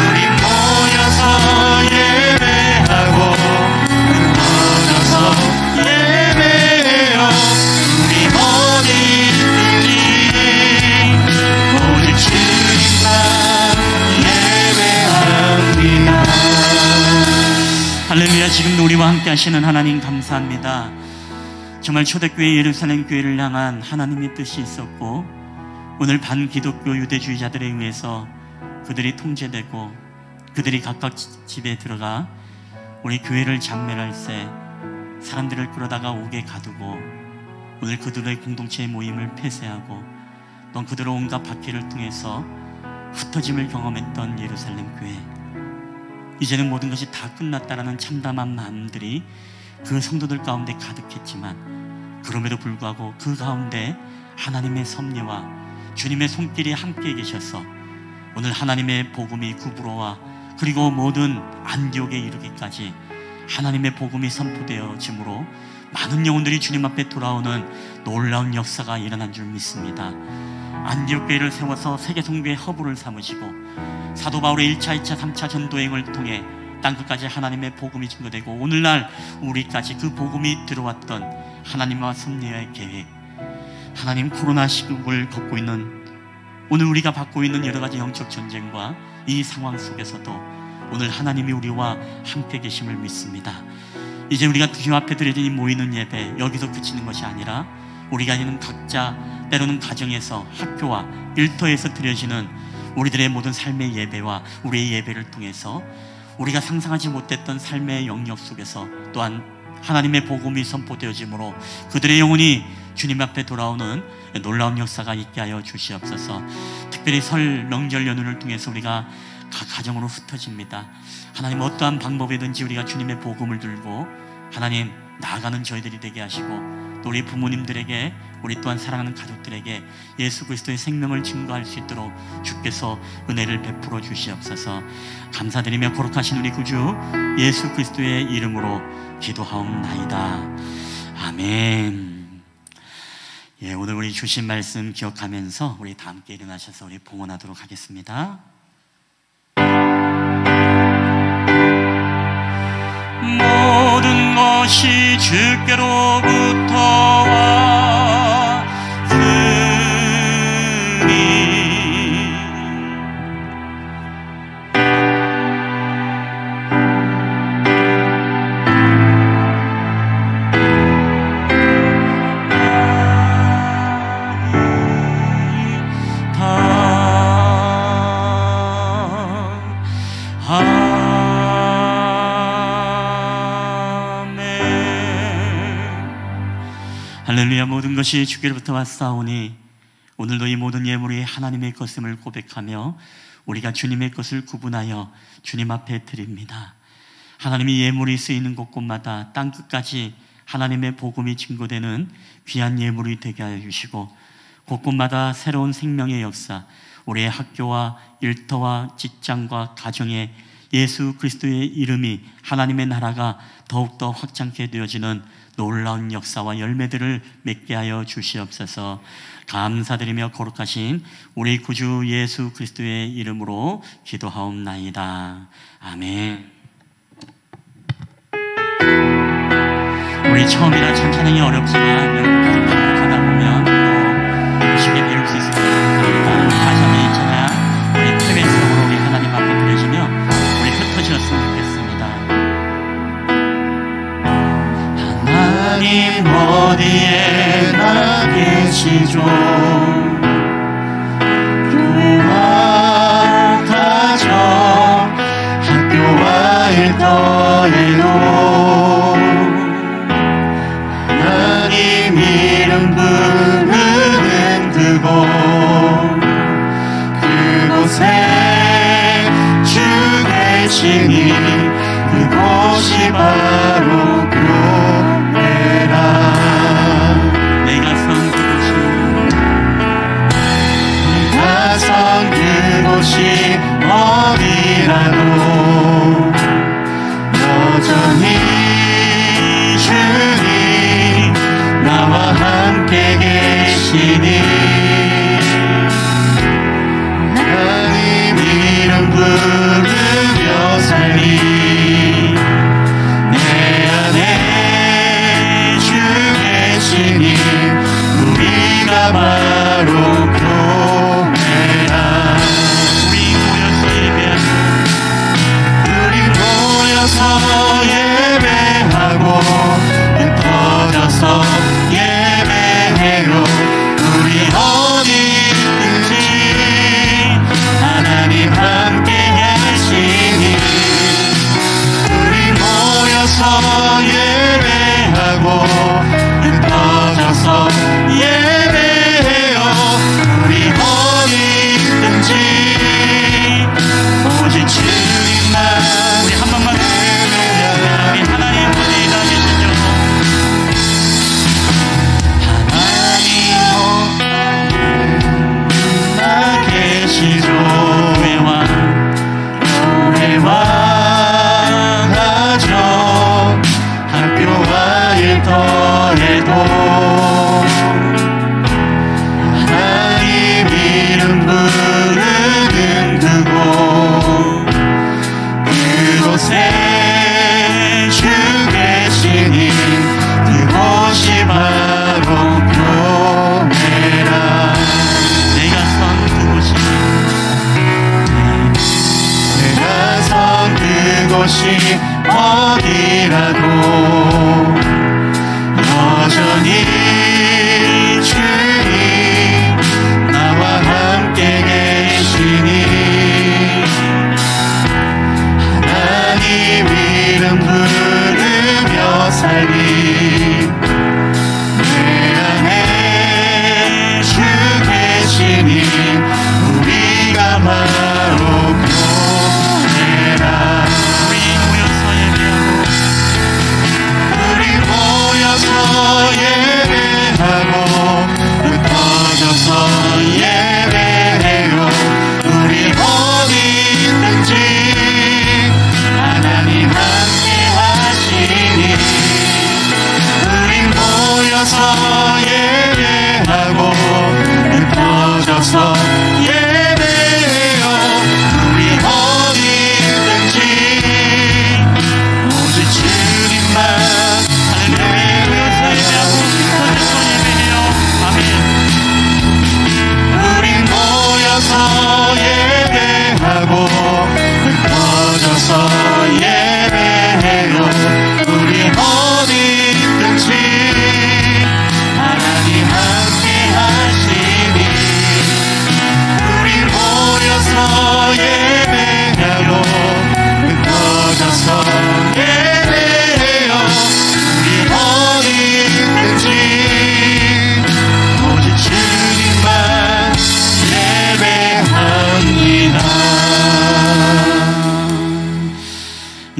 하나님 모여서 예배하고 흩어져서 예배해요. 지금도 우리와 함께 하시는 하나님 감사합니다. 정말 초대교회 예루살렘 교회를 향한 하나님의 뜻이 있었고, 오늘 반기독교 유대주의자들에 의해서 그들이 통제되고 그들이 각각 집에 들어가 우리 교회를 장멸할세 사람들을 끌어다가 옥에 가두고 오늘 그들의 공동체의 모임을 폐쇄하고 또 그들의 온갖 박해를 통해서 흩어짐을 경험했던 예루살렘 교회, 이제는 모든 것이 다 끝났다라는 참담한 마음들이 그 성도들 가운데 가득했지만, 그럼에도 불구하고 그 가운데 하나님의 섭리와 주님의 손길이 함께 계셔서 오늘 하나님의 복음이 구브로와 그리고 모든 안디옥에 이르기까지 하나님의 복음이 선포되어지므로 많은 영혼들이 주님 앞에 돌아오는 놀라운 역사가 일어난 줄 믿습니다. 안디옥 교회를 세워서 세계 선교의 허브를 삼으시고 사도 바울의 1차, 2차, 3차 전도행을 통해 땅끝까지 하나님의 복음이 증거되고 오늘날 우리까지 그 복음이 들어왔던 하나님과 섭리의 계획, 하나님 코로나 시국을 겪고 있는 오늘 우리가 받고 있는 여러 가지 영적 전쟁과 이 상황 속에서도 오늘 하나님이 우리와 함께 계심을 믿습니다. 이제 우리가 주님 앞에 드려진 모이는 예배, 여기서 그치는 것이 아니라 우리가 있는 각자 때로는 가정에서, 학교와 일터에서 드려지는 우리들의 모든 삶의 예배와 우리의 예배를 통해서 우리가 상상하지 못했던 삶의 영역 속에서 또한 하나님의 복음이 선포되어지므로 그들의 영혼이 주님 앞에 돌아오는 놀라운 역사가 있게 하여 주시옵소서. 특별히 설 명절 연휴를 통해서 우리가 각 가정으로 흩어집니다. 하나님 어떠한 방법이든지 우리가 주님의 복음을 들고 하나님 나아가는 저희들이 되게 하시고, 또 우리 부모님들에게, 우리 또한 사랑하는 가족들에게 예수 그리스도의 생명을 증거할 수 있도록 주께서 은혜를 베풀어 주시옵소서. 감사드리며 거룩하신 우리 구주 예수 그리스도의 이름으로 기도하옵나이다. 아멘. 예, 오늘 우리 주신 말씀 기억하면서 우리 다 함께 일어나셔서 우리 봉헌하도록 하겠습니다. 모든 것이 주께로부터 왔으니 할렐루야. 모든 것이 주께로부터 왔사오니 오늘도 이 모든 예물이 하나님의 것임을 고백하며 우리가 주님의 것을 구분하여 주님 앞에 드립니다. 하나님이 예물이 쓰이는 곳곳마다 땅끝까지 하나님의 복음이 증거되는 귀한 예물이 되게 하여 주시고 곳곳마다 새로운 생명의 역사, 우리의 학교와 일터와 직장과 가정에 예수 그리스도의 이름이, 하나님의 나라가 더욱더 확장케 되어지는 놀라운 역사와 열매들을 맺게 하여 주시옵소서. 감사드리며 거룩하신 우리 구주 예수 그리스도의 이름으로 기도하옵나이다. 아멘. 우리 처음이라 찬찬하기 어렵지만 여러분들이 반복하다 보면 또 쉽게 배울 수 있을 것 같습니다. 다시 한번 있잖아요. 우리 태백성으로 우리 하나님 앞에 드려지며 우리 흩어지었으면 좋겠습니다. 하나님 어디에나 계시죠. 교회와 가정, 학교와 일터에도 하나님 이름 부르는 그곳에 주 계시니 그곳이 바로 교회라. 내가 선 그곳이 어디라도 여전히 주님 나와 함께 계시니 하나님 이름 부르며 살리. 내 안에 주 계시니 우리가 바로 교회라. 우리 모여서 예배하고 흩어져서 예배해요. 우리 어디 있든지 하나님 함께 하시니 우리 모여서 예배하고 흩어져서 예배해요. 우리 어디 있든지 오직 주님만. 우리 한 번만 우리 하나님 어디가 계시죠? 하나님 어디가 계시죠. 교회와 가정, 학교와 일터에도 하나님 이름 부르는 그곳에 주 계시니 그곳이 바로 교회라. 내가 선 그곳이 어디라도 여전히 주님 나와 함께 계시니 하나님 이름 부르며 살리. 내 안에 주 계시니 우리가 바로 교회라. 우리 모여서 예배하고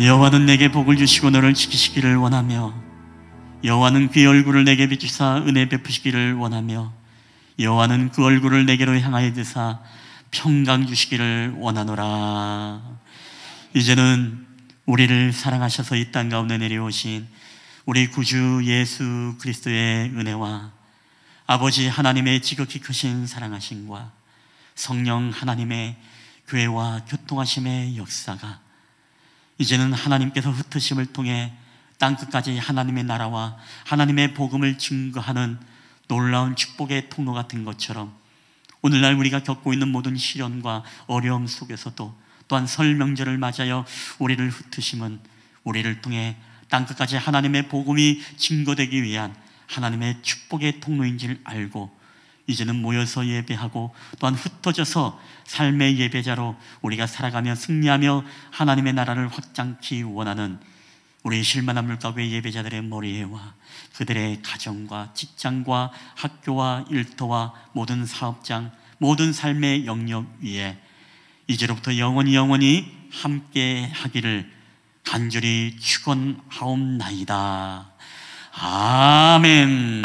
여호와는 내게 복을 주시고 너를 지키시기를 원하며 여호와는 그의 얼굴을 내게 비추사 은혜 베푸시기를 원하며 여호와는 그 얼굴을 내게로 향하여 드사 평강 주시기를 원하노라. 이제는 우리를 사랑하셔서 이 땅 가운데 내려오신 우리 구주 예수 그리스도의 은혜와 아버지 하나님의 지극히 크신 사랑하심과 성령 하나님의 교회와 교통하심의 역사가 이제는 하나님께서 흩으심을 통해 땅끝까지 하나님의 나라와 하나님의 복음을 증거하는 놀라운 축복의 통로 같은 것처럼 오늘날 우리가 겪고 있는 모든 시련과 어려움 속에서도 또한 설 명절을 맞아요 우리를 흩으심은 우리를 통해 땅끝까지 하나님의 복음이 증거되기 위한 하나님의 축복의 통로인 줄 알고 이제는 모여서 예배하고 또한 흩어져서 삶의 예배자로 우리가 살아가며 승리하며 하나님의 나라를 확장케 원하는 우리 실만한 물가구의 예배자들의 머리에와 그들의 가정과 직장과 학교와 일터와 모든 사업장 모든 삶의 영역 위에 이제로부터 영원히 함께 하기를 간절히 축원하옵나이다. 아멘.